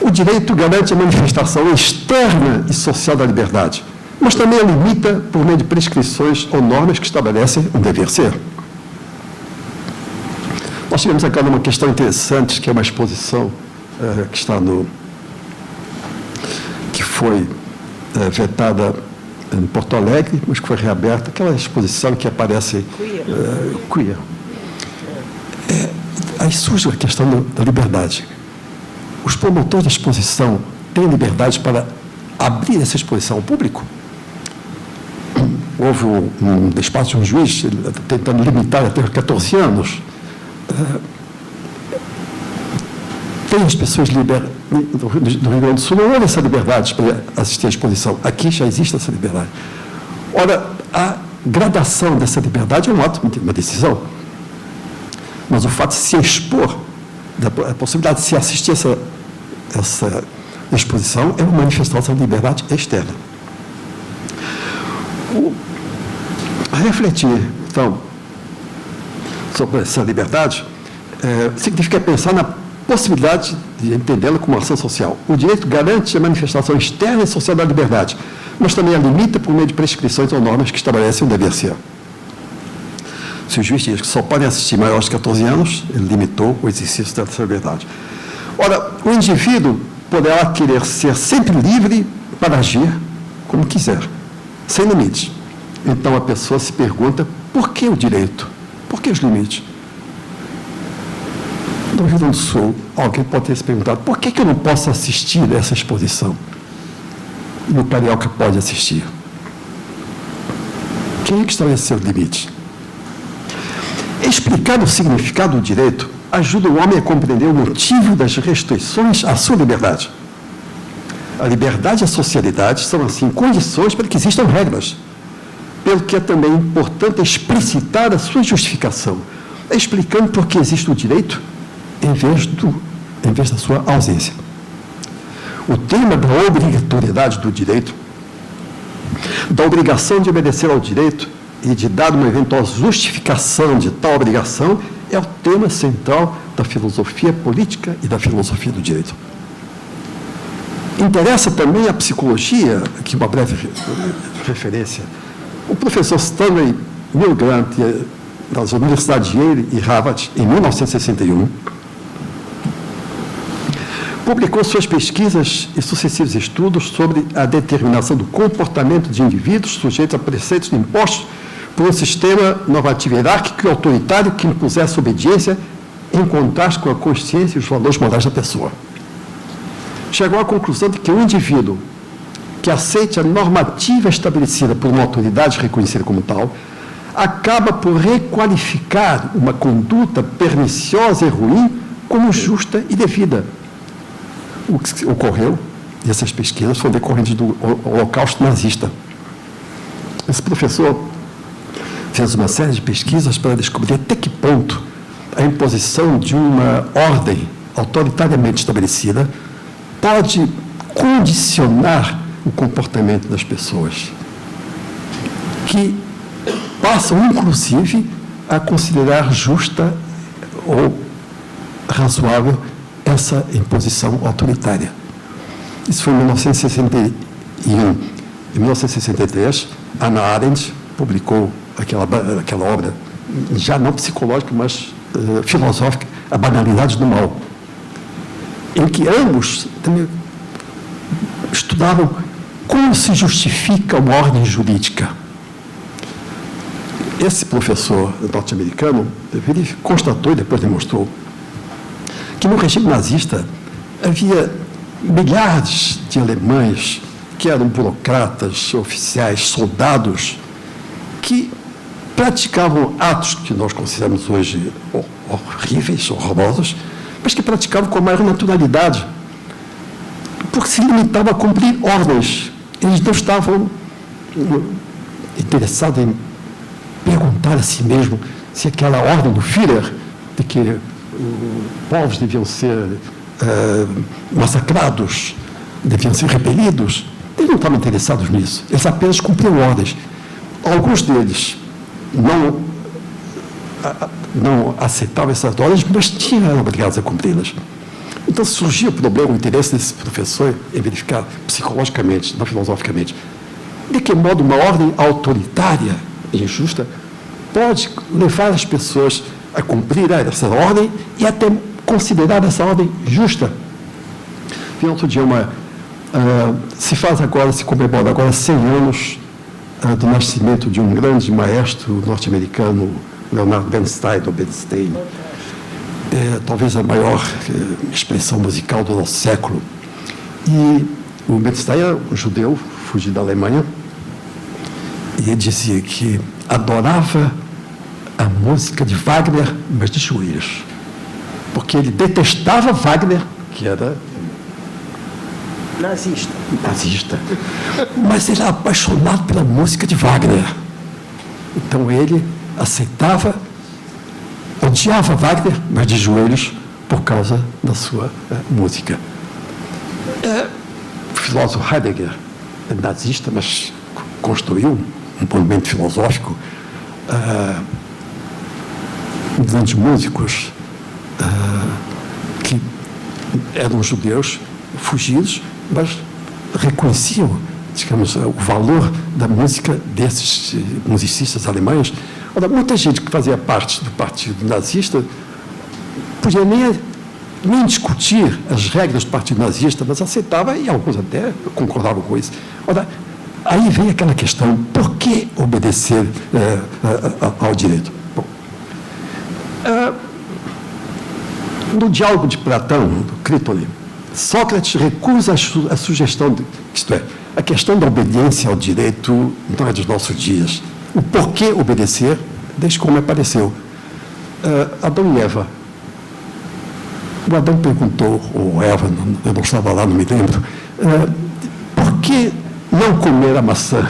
O direito garante a manifestação externa e social da liberdade, mas também a limita por meio de prescrições ou normas que estabelecem um dever ser. Nós tivemos aqui uma questão interessante, que é uma exposição que está que foi vetada em Porto Alegre, mas que foi reaberta, aquela exposição que aparece queer. Aí surge a questão da liberdade. Os promotores da exposição têm liberdade para abrir essa exposição ao público? Houve um despacho de um juiz tentando limitar até 14 anos. Tem as pessoas do Rio Grande do Sul, não houve essa liberdade para assistir à exposição. Aqui já existe essa liberdade. Ora, a gradação dessa liberdade é um ato, uma decisão. Mas o fato de se expor, a possibilidade de se assistir essa exposição é uma manifestação de liberdade externa. Refletir, então, sobre essa liberdade significa pensar na possibilidade de entendê-la como ação social. O direito garante a manifestação externa e social da liberdade, mas também a limita por meio de prescrições ou normas que estabelecem o dever ser. Se o juiz diz que só podem assistir maiores de 14 anos, ele limitou o exercício dessa liberdade. Ora, o indivíduo poderá querer ser sempre livre para agir como quiser, sem limites. Então a pessoa se pergunta: por que o direito? Por que os limites? No Rio Grande do Sul, alguém pode ter se perguntado: por que eu não posso assistir essa exposição? E o carioca pode assistir. Quem é que estabeleceu os limites? Explicar o significado do direito ajuda o homem a compreender o motivo das restrições à sua liberdade. A liberdade e a socialidade são, assim, condições para que existam regras, pelo que é também importante explicitar a sua justificação, explicando por que existe o direito em vez da sua ausência. O tema da obrigatoriedade do direito, da obrigação de obedecer ao direito, e de dar uma eventual justificação de tal obrigação é o tema central da filosofia política e da filosofia do direito. Interessa também a psicologia, aqui uma breve referência. O professor Stanley Milgram, das universidades de Yale e Harvard, em 1961, publicou suas pesquisas e sucessivos estudos sobre a determinação do comportamento de indivíduos sujeitos a preceitos impostos por um sistema normativo hierárquico e autoritário que impusesse obediência em contraste com a consciência e os valores morais da pessoa. Chegou à conclusão de que um indivíduo que aceite a normativa estabelecida por uma autoridade reconhecida como tal, acaba por requalificar uma conduta perniciosa e ruim como justa e devida. O que ocorreu, e essas pesquisas foram decorrentes do Holocausto nazista. Esse professor fez uma série de pesquisas para descobrir até que ponto a imposição de uma ordem autoritariamente estabelecida pode condicionar o comportamento das pessoas, que passam, inclusive, a considerar justa ou razoável essa imposição autoritária. Isso foi em 1961. Em 1963, Hannah Arendt publicou aquela obra, já não psicológica, mas filosófica, A Banalidade do Mal, em que ambos também estudavam como se justifica uma ordem jurídica. Esse professor norte-americano, ele constatou e depois demonstrou que no regime nazista havia milhares de alemães que eram burocratas, oficiais, soldados, que praticavam atos que nós consideramos hoje horríveis, horrorosos, mas que praticavam com a maior naturalidade, porque se limitavam a cumprir ordens. Eles não estavam interessados em perguntar a si mesmo se aquela ordem do Führer, de que povos deviam ser massacrados, deviam ser repelidos, eles não estavam interessados nisso. Eles apenas cumpriam ordens. Alguns deles não aceitavam essas ordens, mas eram obrigados a cumpri-las. Então surgiu o problema, o interesse desse professor em verificar psicologicamente, não filosoficamente, de que modo uma ordem autoritária e injusta pode levar as pessoas a cumprir essa ordem e até considerar essa ordem justa. Vi outro dia se comemora agora 100 anos do nascimento de um grande maestro norte-americano, Leonard Bernstein, ou Bernstein, talvez a maior expressão musical do nosso século. E o Bernstein era um judeu, fugido da Alemanha, e ele dizia que adorava a música de Wagner, mas de joelhos, porque ele detestava Wagner, que era nazista, mas ele era apaixonado pela música de Wagner. Então ele odiava Wagner, mas de joelhos, por causa da sua música. O filósofo Heidegger é nazista, mas construiu um movimento filosófico. Grandes músicos que eram judeus fugidos, mas reconheciam, digamos, o valor da música desses musicistas alemães. Ora, muita gente que fazia parte do partido nazista podia nem discutir as regras do partido nazista, mas aceitava, e alguns até concordavam com isso. Ora, aí vem aquela questão, por que obedecer ao direito? Bom, no diálogo de Platão, do Critone, Sócrates recusa a sugestão, isto é, a questão da obediência ao direito não é dos nossos dias. O porquê obedecer, desde como apareceu. Adão e Eva. O Adão perguntou, ou Eva, eu não estava lá, não me lembro, por que não comer a maçã?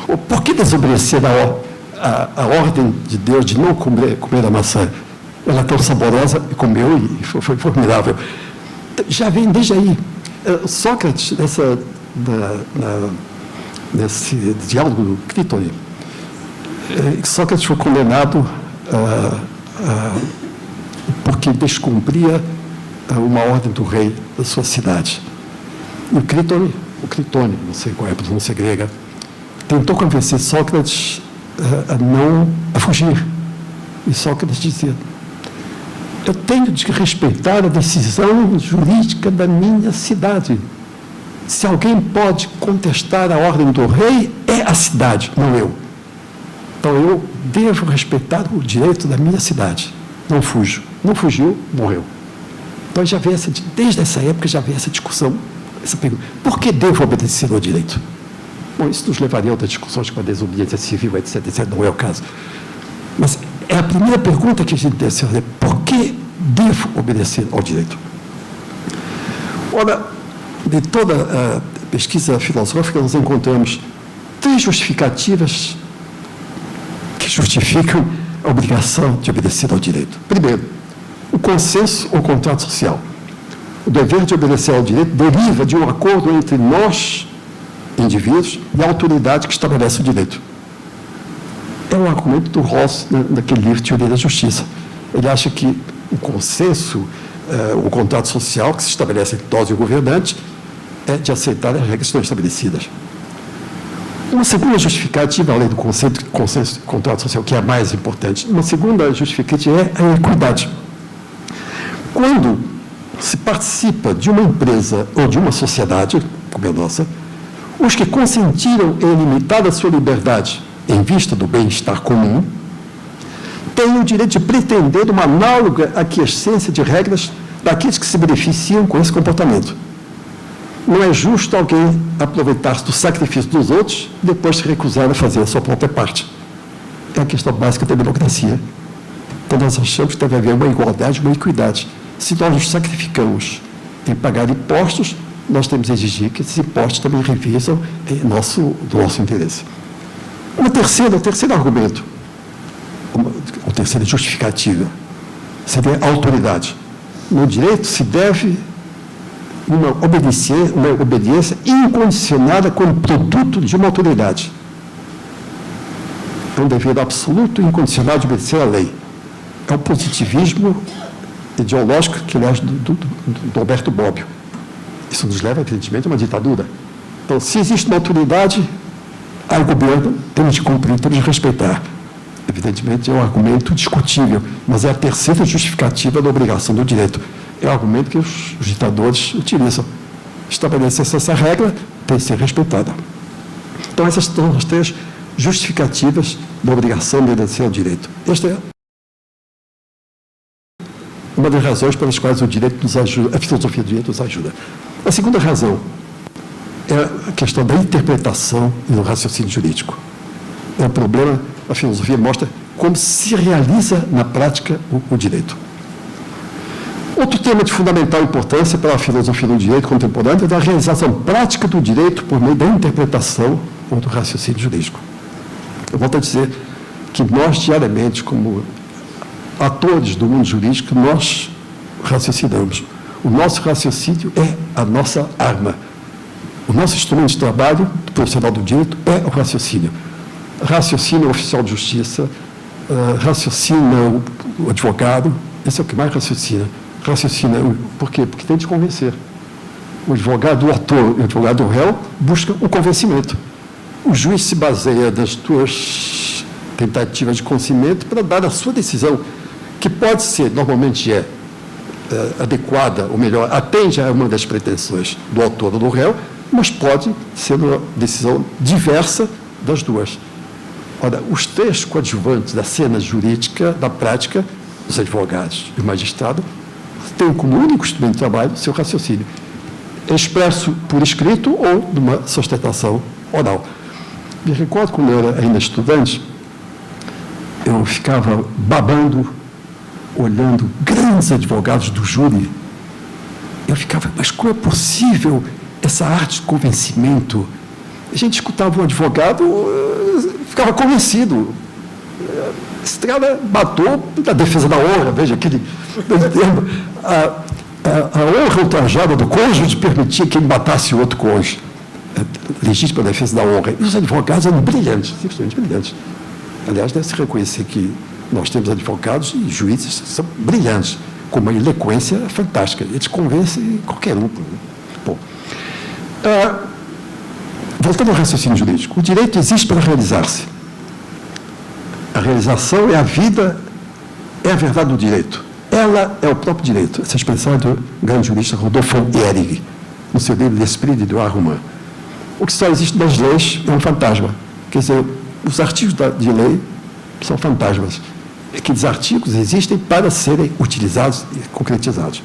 Ou por que desobedecer a ordem de Deus de não comer a maçã? Ela é tão saborosa, e comeu, e foi formidável. Já vem desde aí. Sócrates, nesse diálogo do Critone, Sócrates foi condenado porque descumpria uma ordem do rei da sua cidade. E o Critone, não sei qual é a pronúncia grega, tentou convencer Sócrates a fugir. E Sócrates dizia: eu tenho de respeitar a decisão jurídica da minha cidade. Se alguém pode contestar a ordem do rei, é a cidade, não eu. Então eu devo respeitar o direito da minha cidade. Não fujo. Não fugiu, morreu. Então já vem desde essa época já vem essa discussão, essa pergunta: por que devo obedecer ao direito? Bom, isso nos levaria a outras discussões com a desobediência civil, etc, etc, não é o caso. Mas é a primeira pergunta que a gente deve se fazer: por que devo obedecer ao direito? Ora, de toda a pesquisa filosófica, nós encontramos 3 justificativas que justificam a obrigação de obedecer ao direito. Primeiro, o consenso ou contrato social. O dever de obedecer ao direito deriva de um acordo entre nós, indivíduos, e a autoridade que estabelece o direito. É um argumento do Rawls, naquele livro Teoria da Justiça. Ele acha que o consenso, o contrato social que se estabelece entre nós e o governante, é de aceitar as regras que estão estabelecidas. Uma segunda justificativa, além do consenso e contrato social, que é a mais importante, uma segunda justificativa é a equidade. Quando se participa de uma empresa ou de uma sociedade, como a nossa, os que consentiram em limitar a sua liberdade em vista do bem-estar comum, têm o direito de pretender uma análoga aquiescência de regras daqueles que se beneficiam com esse comportamento. Não é justo alguém aproveitar-se do sacrifício dos outros e depois se recusar a fazer a sua própria parte. É a questão básica da democracia. Então, nós achamos que deve haver uma igualdade, uma equidade. Se nós nos sacrificamos em pagar impostos, nós temos a exigir que esses impostos também revisam do nosso interesse. O terceiro argumento, a terceira justificativa, seria a autoridade. No direito se deve uma obediência incondicionada como produto de uma autoridade. É um dever absoluto e incondicional de obedecer à lei. É o positivismo ideológico, que aliás, do Alberto Bobbio. Isso nos leva, evidentemente, a uma ditadura. Então, se existe uma autoridade, há o governo, temos de cumprir, temos de respeitar. Evidentemente, é um argumento discutível, mas é a terceira justificativa da obrigação do direito. É o argumento que os ditadores utilizam. Estabelecer essa regra tem que ser respeitada. Então, essas são as 3 justificativas da obrigação de obedecer ao direito. Esta é uma das razões pelas quais o direito nos ajuda, a filosofia do direito nos ajuda. A segunda razão é a questão da interpretação e do raciocínio jurídico. É um problema, a filosofia mostra como se realiza na prática o direito. Outro tema de fundamental importância para a filosofia do direito contemporânea é a realização prática do direito por meio da interpretação ou do raciocínio jurídico. Eu volto a dizer que nós, diariamente, como atores do mundo jurídico, nós raciocinamos. O nosso raciocínio é a nossa arma. O nosso instrumento de trabalho do profissional do direito é o raciocínio. Raciocina o oficial de justiça, raciocina o advogado, esse é o que mais raciocina. Por quê? Porque tem de convencer. O advogado, o autor e o advogado, o réu, buscam o convencimento. O juiz se baseia nas tuas tentativas de convencimento para dar a sua decisão, que pode ser, normalmente adequada, ou melhor, atende a uma das pretensões do autor ou do réu, mas pode ser uma decisão diversa das duas. Ora, os 3 coadjuvantes da cena jurídica, da prática, os advogados e o magistrado, têm como único instrumento de trabalho o seu raciocínio, expresso por escrito ou numa sustentação oral. Me recordo, quando eu era ainda estudante, eu ficava babando, olhando grandes advogados do júri. Eu ficava, mas como é possível essa arte de convencimento? A gente escutava um advogado, ficava convencido. Esse cara matou da defesa da honra, veja aquele termo. A honra ultrajada do cônjuge permitia que ele matasse o outro cônjuge. Legítima defesa da honra. E os advogados eram brilhantes, simplesmente brilhantes. Aliás, deve-se reconhecer que nós temos advogados e juízes que são brilhantes, com uma eloquência fantástica. Eles convencem qualquer um. Bom, voltando ao raciocínio jurídico, o direito existe para realizar-se. A realização é a vida, é a verdade do direito. Ela é o próprio direito. Essa expressão é do grande jurista Rodolfo Ehrig, no seu livro L'Esprit de droit romain. O que só existe nas leis é um fantasma. Quer dizer, os artigos de lei são fantasmas. Aqueles artigos existem para serem utilizados e concretizados.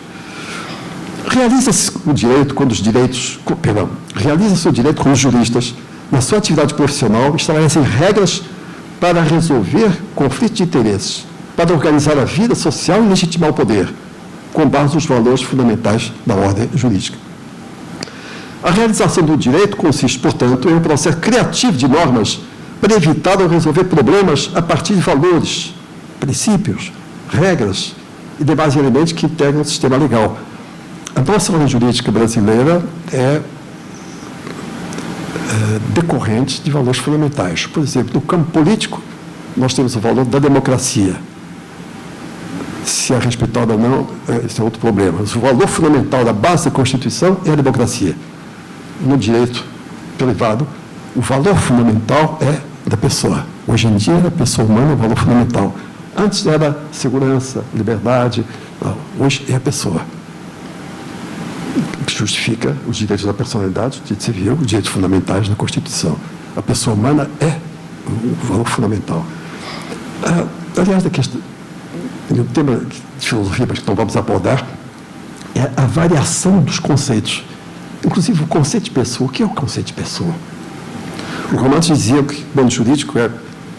Realiza-se o direito quando os direitos... Perdão. Realiza-se o direito quando os juristas, na sua atividade profissional, estabelecem regras para resolver conflitos de interesses, para organizar a vida social e legitimar o poder, com base nos valores fundamentais da ordem jurídica. A realização do direito consiste, portanto, em um processo criativo de normas para evitar ou resolver problemas a partir de valores, princípios, regras e demais elementos que integram o sistema legal. A nossa ordem jurídica brasileira é decorrente de valores fundamentais. Por exemplo, no campo político, nós temos o valor da democracia. Se é respeitada ou não, esse é outro problema. Mas o valor fundamental da base da Constituição é a democracia. No direito privado, o valor fundamental é da pessoa. Hoje em dia, a pessoa humana é o valor fundamental. Antes era segurança, liberdade. Não, hoje é a pessoa. Que justifica os direitos da personalidade, o direito civil, os direitos fundamentais da Constituição. A pessoa humana é o valor fundamental. Aliás, o tema de filosofia, mas que não vamos abordar, é a variação dos conceitos. Inclusive, o conceito de pessoa. O que é o conceito de pessoa? Os romanos diziam que o mundo jurídico é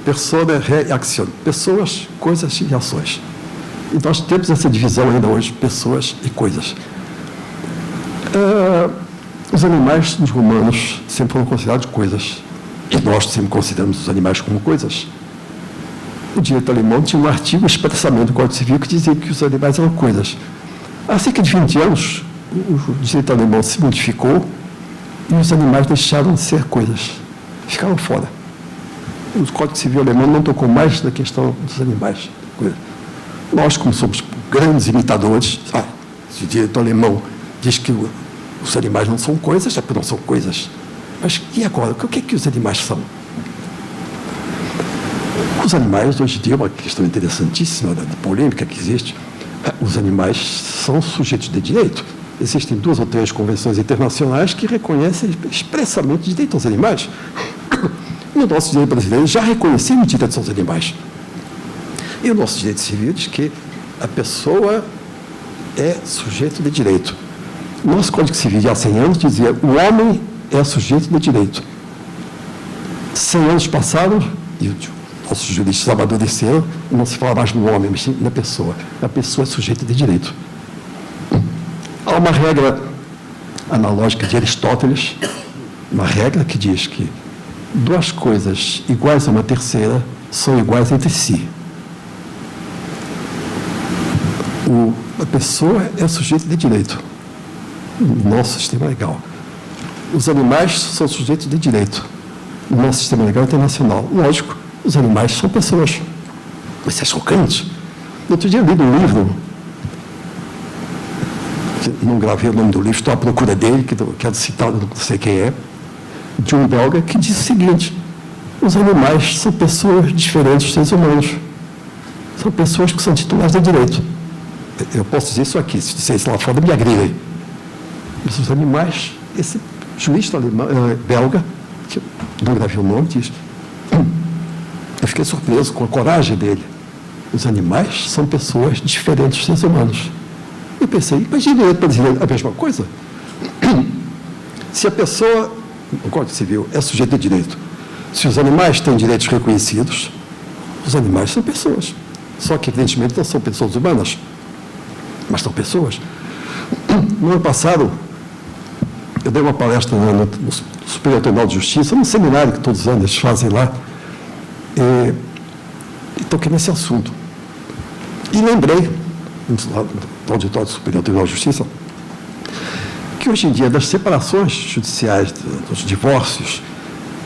persona re action, pessoas, coisas e ações. E nós temos essa divisão ainda hoje, pessoas e coisas. Os animais dos romanos sempre foram considerados coisas. E nós sempre consideramos os animais como coisas. O direito alemão tinha um artigo expressamente do Código Civil que dizia que os animais eram coisas. Há cerca de 20 anos, o direito alemão se modificou e os animais deixaram de ser coisas. Ficaram fora. O Código Civil alemão não tocou mais na questão dos animais. Nós, como somos grandes imitadores, se o direito alemão diz que os animais não são coisas, é porque não são coisas. Mas e agora? O que é que os animais são? Os animais, hoje em dia, é uma questão interessantíssima, da polêmica que existe. Os animais são sujeitos de direito. Existem 2 ou 3 convenções internacionais que reconhecem expressamente o direito aos animais. E o nosso direito brasileiro já reconheceu o direito aos animais. E o nosso direito civil diz que a pessoa é sujeito de direito. Nosso Código Civil, de há 100 anos, dizia que o homem é sujeito de direito. 100 anos passaram e nossos juristas amadureceram e não se fala mais no homem, mas sim na pessoa. A pessoa é sujeita de direito. Há uma regra analógica de Aristóteles, uma regra que diz que 2 coisas iguais a uma terceira são iguais entre si. A pessoa é sujeito de direito. No nosso sistema legal. Os animais são sujeitos de direito. No nosso sistema legal internacional. Lógico, os animais são pessoas. Isso é chocante. No outro dia eu li um livro, não gravei o nome do livro, estou à procura dele, que eu quero citar, não sei quem é, de um belga que diz o seguinte: os animais são pessoas diferentes dos seres humanos. São pessoas que são titulares de direito. Eu posso dizer isso aqui, se disser isso lá fora, me agridem. Mas os animais, esse jurista alemão, belga, que eu não gravei o nome, diz, eu fiquei surpreso com a coragem dele. Os animais são pessoas diferentes dos seres humanos. Eu pensei, mas direito brasileiro é a mesma coisa? Se a pessoa, o Código Civil, é sujeito de direito, se os animais têm direitos reconhecidos, os animais são pessoas. Só que, evidentemente, não são pessoas humanas, mas são pessoas. No ano passado, eu dei uma palestra no Superior Tribunal de Justiça, num seminário que todos os anos eles fazem lá, e toquei nesse assunto. E lembrei, no auditório do Superior Tribunal de Justiça, que hoje em dia, das separações judiciais, dos divórcios,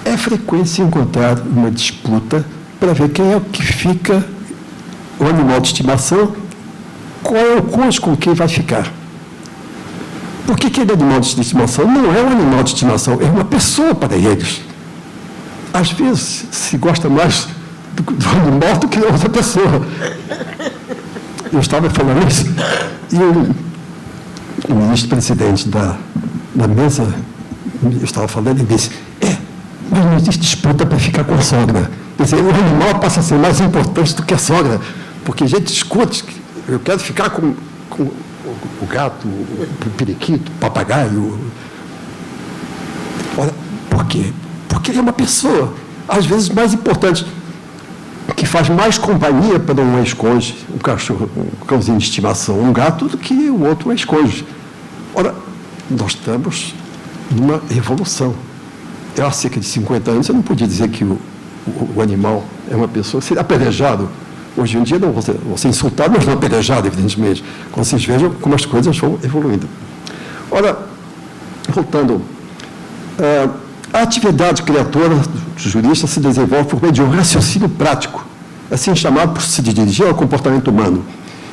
é frequente encontrar uma disputa para ver quem é que fica o animal de estimação, qual é o cônjuge com quem vai ficar. Porque aquele animal de estimação não é um animal de estimação, é uma pessoa para eles. Às vezes, se gosta mais do animal do que da outra pessoa. Eu estava falando isso, e o ministro-presidente da mesa, eu estava falando, e disse, mas não existe disputa para ficar com a sogra. Quer dizer, o animal passa a ser mais importante do que a sogra, porque a gente discute, eu quero ficar com o gato, o periquito, o papagaio. Ora, por quê? Porque ele é uma pessoa, às vezes mais importante, que faz mais companhia para um ex-cônjuge, um cachorro, um cãozinho de estimação, um gato, do que o outro ex-cônjuge. Ora, nós estamos numa evolução. Há cerca de 50 anos, eu não podia dizer que o animal é uma pessoa, seria apedrejado. Hoje em dia, não, você insultado, mas não apedrejado, evidentemente. Quando vocês vejam como as coisas vão evoluindo. Ora, voltando, a atividade criatória do jurista se desenvolve por meio de um raciocínio prático, assim chamado por se dirigir ao comportamento humano,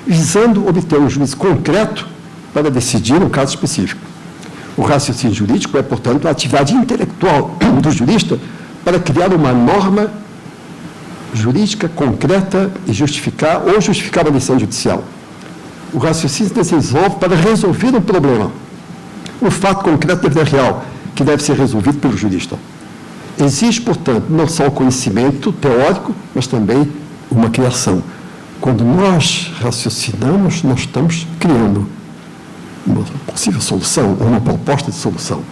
visando obter um juízo concreto para decidir um caso específico. O raciocínio jurídico é, portanto, a atividade intelectual do jurista para criar uma norma jurídica concreta e justificar uma decisão judicial. O raciocínio se desenvolve para resolver um problema, um fato concreto da vida real, que deve ser resolvido pelo jurista. Existe, portanto, não só o conhecimento teórico, mas também uma criação. Quando nós raciocinamos, nós estamos criando uma possível solução, ou uma proposta de solução.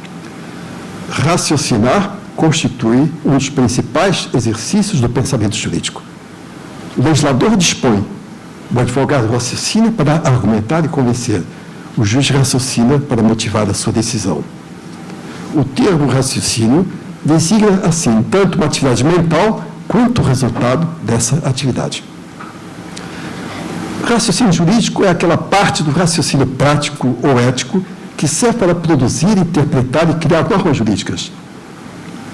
Raciocinar constitui um dos principais exercícios do pensamento jurídico. O legislador dispõe, o advogado raciocina para argumentar e convencer, o juiz raciocina para motivar a sua decisão. O termo raciocínio designa, assim, tanto uma atividade mental quanto o resultado dessa atividade. Raciocínio jurídico é aquela parte do raciocínio prático ou ético que serve para produzir, interpretar e criar normas jurídicas.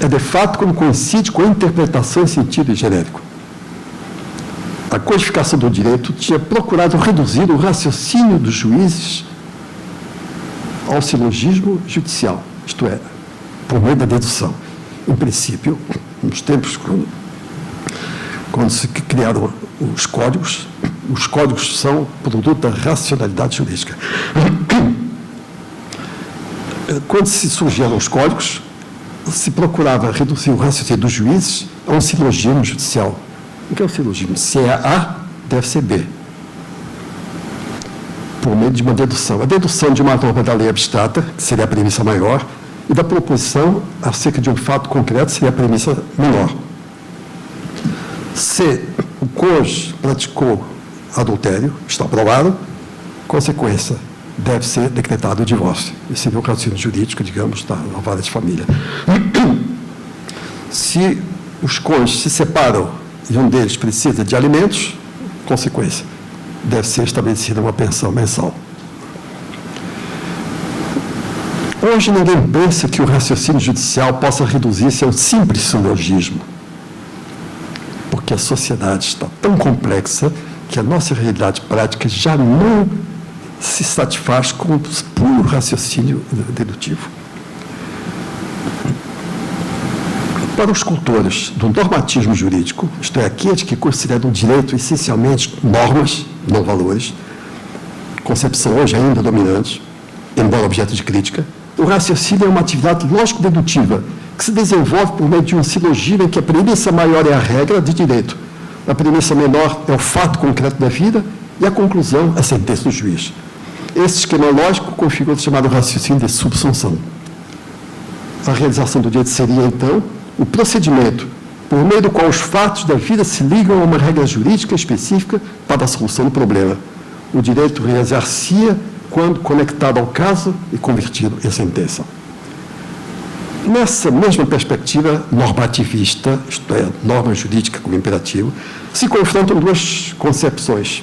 É, de fato, como coincide com a interpretação em sentido genérico. A codificação do direito tinha procurado reduzir o raciocínio dos juízes ao silogismo judicial, isto é, por meio da dedução. Em princípio, nos tempos quando se criaram os códigos são produto da racionalidade jurídica. Quando se surgiram os códigos, se procurava reduzir o raciocínio dos juízes a um silogismo judicial. O que é o silogismo? Se é A, deve ser B. Por meio de uma dedução. A dedução de uma norma da lei abstrata, que seria a premissa maior, e da proposição acerca de um fato concreto, seria a premissa menor. Se o cônjuge praticou adultério, está provado, consequência, deve ser decretado o divórcio. Esse é o raciocínio jurídico, digamos, da vara de família. Se os cônjuges se separam e um deles precisa de alimentos, consequência, deve ser estabelecida uma pensão mensal. Hoje ninguém pensa que o raciocínio judicial possa reduzir-se a um simples silogismo, porque a sociedade está tão complexa que a nossa realidade prática já não se satisfaz com o puro raciocínio dedutivo. Para os cultores do normativismo jurídico, isto é, aqueles que consideram o direito essencialmente normas, não valores, concepção hoje ainda dominante, embora objeto de crítica, o raciocínio é uma atividade lógico-dedutiva que se desenvolve por meio de um silogismo em que a premissa maior é a regra de direito, a premissa menor é o fato concreto da vida e a conclusão, a sentença do juiz. Esse esquema lógico configura o chamado raciocínio de subsunção. A realização do direito seria, então, o procedimento por meio do qual os fatos da vida se ligam a uma regra jurídica específica para a solução do problema. O direito reexercia quando conectado ao caso e convertido em sentença. Nessa mesma perspectiva normativista, isto é, norma jurídica como imperativo, se confrontam duas concepções,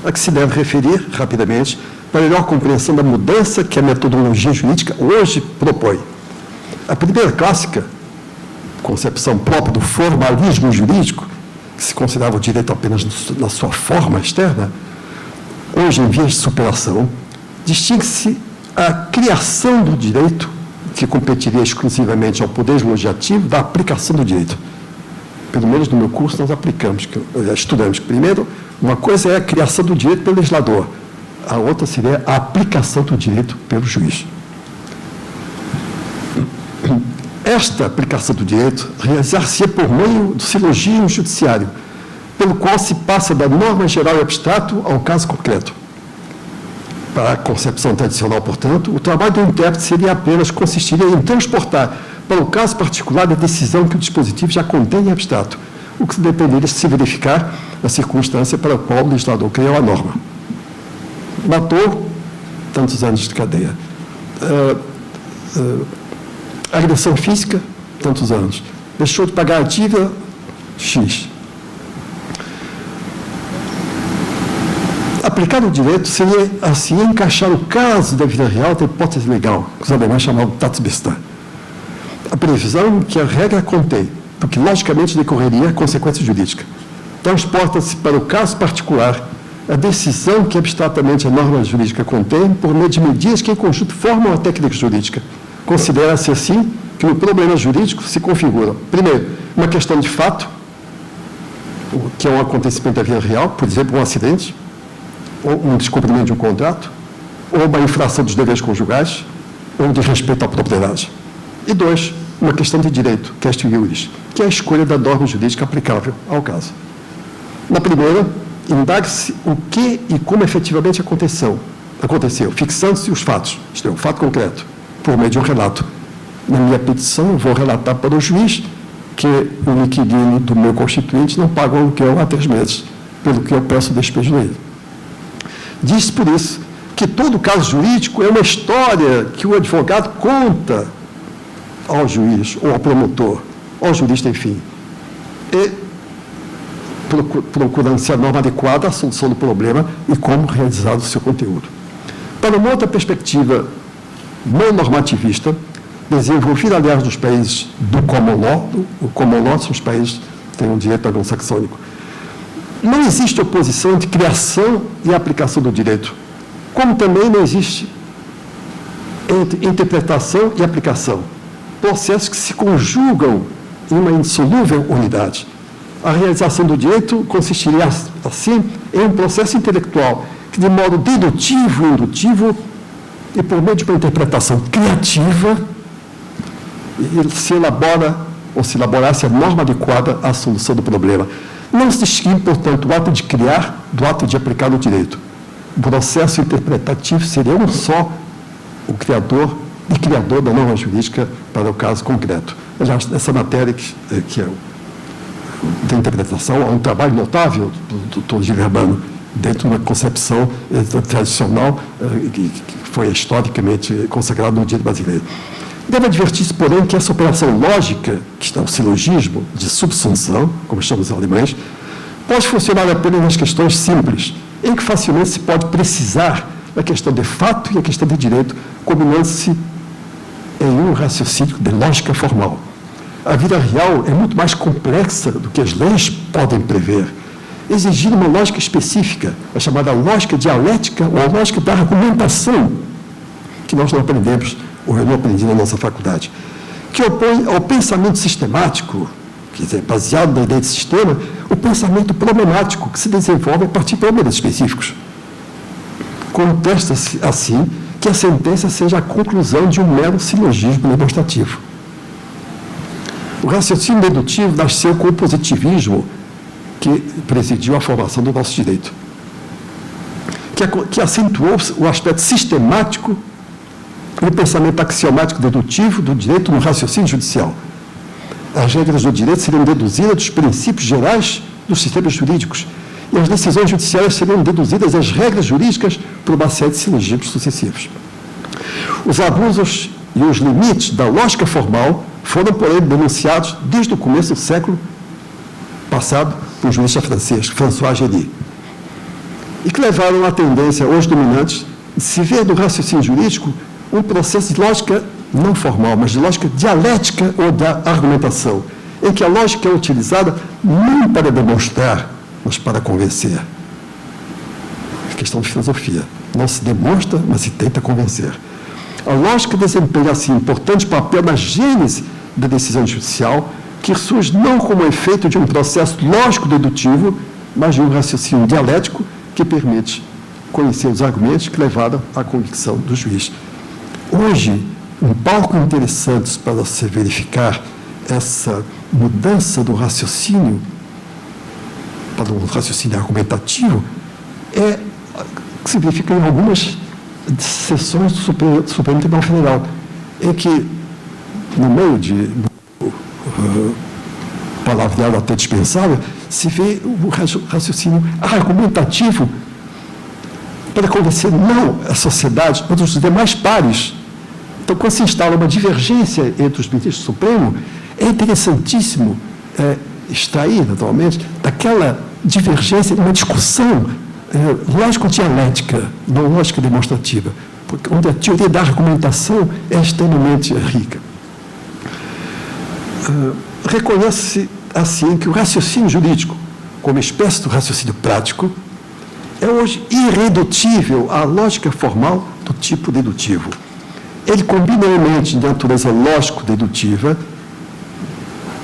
a que se deve referir rapidamente para melhor compreensão da mudança que a metodologia jurídica hoje propõe. A primeira clássica concepção própria do formalismo jurídico, que se considerava o direito apenas na sua forma externa, hoje, em vias de superação, distingue-se a criação do direito, que competiria exclusivamente ao poder legislativo, da aplicação do direito. Pelo menos no meu curso nós estudamos que, primeiro, uma coisa é a criação do direito pelo legislador, a outra seria a aplicação do direito pelo juiz. Esta aplicação do direito realizar-se-ia por meio do silogismo judiciário, pelo qual se passa da norma geral e abstrato ao caso concreto. Para a concepção tradicional, portanto, o trabalho do intérprete consistiria em transportar para o caso particular a decisão que o dispositivo já contém em abstrato, o que dependeria de se verificar a circunstância para a qual o legislador criou a norma. Matou, tantos anos de cadeia. Agressão física, tantos anos. Deixou de pagar a dívida, X. Aplicar o direito seria, assim, encaixar o caso da vida real da hipótese legal, que os alemães chamavam de Tatbestand. A previsão que a regra contém, do que logicamente decorreria a consequência jurídica. Transporta-se para o caso particular a decisão que abstratamente a norma jurídica contém por meio de medidas que em conjunto formam a técnica jurídica. Considera-se assim que no problema jurídico se configura, primeiro, uma questão de fato, que é um acontecimento da vida real, por exemplo, um acidente, ou um descumprimento de um contrato, ou uma infração dos deveres conjugais, ou de respeito à propriedade. E dois, uma questão de direito, questio iuris, que é a escolha da norma jurídica aplicável ao caso. Na primeira, indaga-se o que e como efetivamente aconteceu, fixando-se os fatos, isto é, o fato concreto, por meio de um relato. Na minha petição, eu vou relatar para o juiz que o inquilino do meu constituinte não paga o aluguel há 3 meses, pelo que eu peço despejo dele. Diz por isso que todo caso jurídico é uma história que o advogado conta ao juiz, ou ao promotor, ao jurista, enfim, e procurando-se a norma adequada à solução do problema e como realizado o seu conteúdo. Para uma outra perspectiva não normativista, desenvolvida, aliás, nos países do common law, o common law são os países que têm um direito anglo-saxônico, não existe oposição entre criação e aplicação do direito, como também não existe entre interpretação e aplicação, processos que se conjugam em uma insolúvel unidade. A realização do direito consistiria, assim, em um processo intelectual que, de modo dedutivo e indutivo, e por meio de uma interpretação criativa, se elabora, ou se elaborasse a norma adequada à solução do problema. Não se distingue, portanto, o ato de criar do ato de aplicar o direito. O processo interpretativo seria um só, o criador da norma jurídica para o caso concreto. Aliás, essa matéria que é da interpretação, é um trabalho notável do Dr. Gilbermano, dentro de uma concepção tradicional que foi historicamente consagrada no direito brasileiro. Deve advertir-se, porém, que essa operação lógica, que está o silogismo de subsunção, como chamam os alemães, pode funcionar apenas nas questões simples, em que facilmente se pode precisar a questão de fato e a questão de direito, combinando-se em um raciocínio de lógica formal. A vida real é muito mais complexa do que as leis podem prever, exigindo uma lógica específica, a chamada lógica dialética ou a lógica da argumentação, que nós não aprendemos, ou eu não aprendi na nossa faculdade, que opõe ao pensamento sistemático, quer dizer, baseado na ideia de sistema, o pensamento problemático, que se desenvolve a partir de problemas específicos. Contesta-se, assim, que a sentença seja a conclusão de um mero silogismo demonstrativo. O raciocínio dedutivo nasceu com o positivismo que presidiu a formação do nosso direito, que acentuou o aspecto sistemático e o pensamento axiomático dedutivo do direito no raciocínio judicial. As regras do direito seriam deduzidas dos princípios gerais dos sistemas jurídicos e as decisões judiciais seriam deduzidas das regras jurídicas por uma série de silogismos sucessivos. Os abusos e os limites da lógica formal foram, porém, denunciados desde o começo do século passado por um jurista francês, François Gély, e que levaram à tendência hoje dominante de se ver no raciocínio jurídico um processo de lógica não formal, mas de lógica dialética ou da argumentação, em que a lógica é utilizada não para demonstrar, mas para convencer. É questão de filosofia. Não se demonstra, mas se tenta convencer. A lógica desempenha, assim, importante papel na gênese da decisão judicial, que surge não como efeito de um processo lógico-dedutivo, mas de um raciocínio dialético que permite conhecer os argumentos que levaram à convicção do juiz. Hoje, um palco interessante para se verificar essa mudança do raciocínio para um raciocínio argumentativo que se verifica em algumas sessões do Supremo Tribunal Federal, em que, no meio de palavreado até dispensável, se vê o raciocínio argumentativo para convencer não a sociedade, mas os demais pares. Então, quando se instala uma divergência entre os ministros do Supremo, é interessantíssimo extrair, naturalmente, daquela divergência uma discussão lógico-dialética, não lógica demonstrativa, porque onde a teoria da argumentação é extremamente rica. Reconhece-se, assim, que o raciocínio jurídico, como espécie do raciocínio prático, é hoje irredutível à lógica formal do tipo dedutivo. Ele combina elementos de natureza lógico-dedutiva,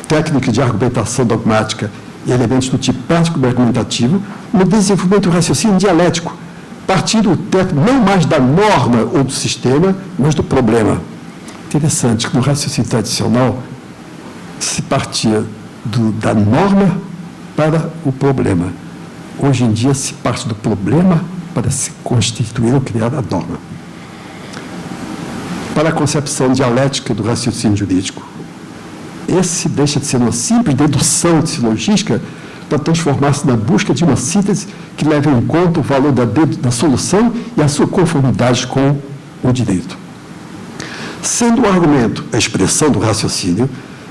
técnica de argumentação dogmática e elementos do tipo prático-argumentativo, no desenvolvimento do raciocínio dialético, partindo não mais da norma ou do sistema, mas do problema. Interessante que no raciocínio tradicional se partia da norma para o problema. Hoje em dia se parte do problema para se constituir ou criar a norma. Para a concepção dialética do raciocínio jurídico, esse deixa de ser uma simples dedução de silogística para transformar-se na busca de uma síntese que leve em conta o valor da solução e a sua conformidade com o direito. Sendo o argumento a expressão do raciocínio,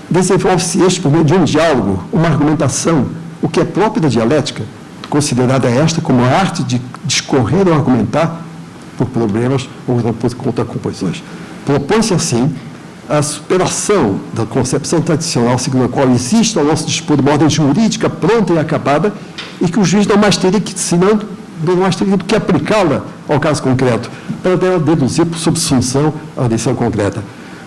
desenvolve-se este por meio de um diálogo, uma argumentação, o que é próprio da dialética, considerada esta como a arte de discorrer ou argumentar por problemas ou contracomposições. Propõe-se, assim, a superação da concepção tradicional segundo a qual existe ao nosso dispor uma ordem jurídica pronta e acabada e que o juiz não mais teria do que aplicá-la ao caso concreto, para dela deduzir por subsunção a decisão concreta.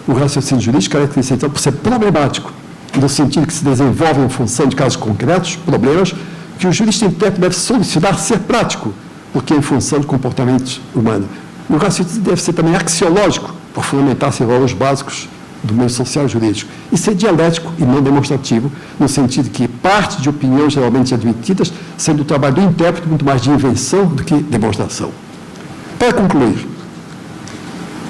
O raciocínio jurídico caracteriza, então, por ser problemático, no sentido que se desenvolve em função de casos concretos, problemas, que o jurista intérprete deve solucionar ser prático, porque é em função do comportamento humano. O raciocínio deve ser também axiológico, por fundamentar-se em valores básicos do meio social e jurídico, e ser dialético e não demonstrativo, no sentido que parte de opiniões geralmente admitidas, sendo o trabalho do intérprete muito mais de invenção do que demonstração. Para concluir,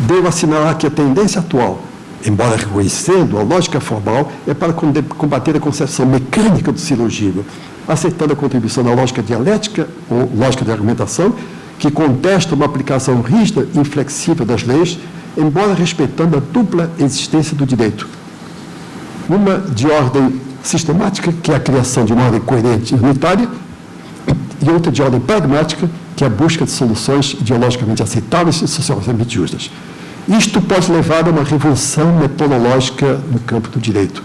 devo assinalar que a tendência atual, embora reconhecendo a lógica formal, é para combater a concepção mecânica do silogismo, aceitando a contribuição da lógica dialética ou lógica de argumentação, que contesta uma aplicação rígida e inflexível das leis, embora respeitando a dupla existência do direito. Uma de ordem sistemática, que é a criação de uma ordem coerente e unitária, e outra de ordem pragmática, que é a busca de soluções ideologicamente aceitáveis e socialmente justas. Isto pode levar a uma revolução metodológica no campo do direito.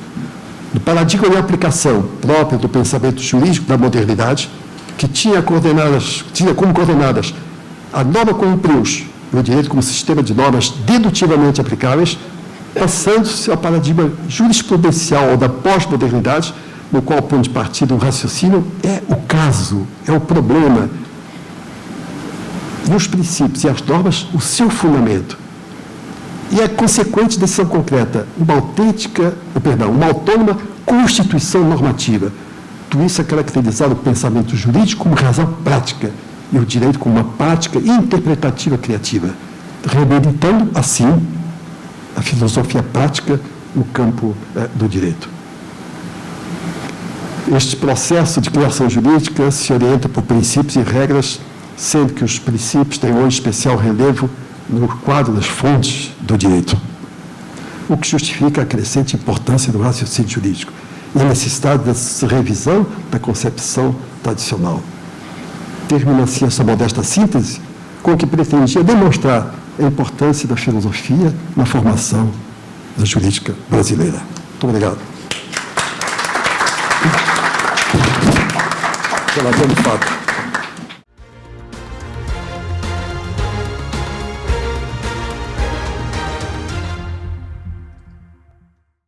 No paradigma de aplicação própria do pensamento jurídico da modernidade, que tinha como coordenadas a norma como prius, o direito como sistema de normas dedutivamente aplicáveis, passando-se ao paradigma jurisprudencial ou da pós-modernidade, no qual o ponto de partida do raciocínio é o caso, é o problema, e os princípios e as normas, o seu fundamento. E a consequente decisão concreta, uma autônoma constituição normativa. Tudo isso é caracterizado o pensamento jurídico como razão prática e o direito como uma prática interpretativa criativa, reeditando, assim, a filosofia prática no campo do direito. Este processo de criação jurídica se orienta por princípios e regras, sendo que os princípios têm hoje especial relevo no quadro das fontes do direito, o que justifica a crescente importância do raciocínio jurídico e a necessidade de revisão da concepção tradicional. Termina-se essa modesta síntese com o que pretendia demonstrar a importância da filosofia na formação da jurídica brasileira. Muito obrigado. relação de fato.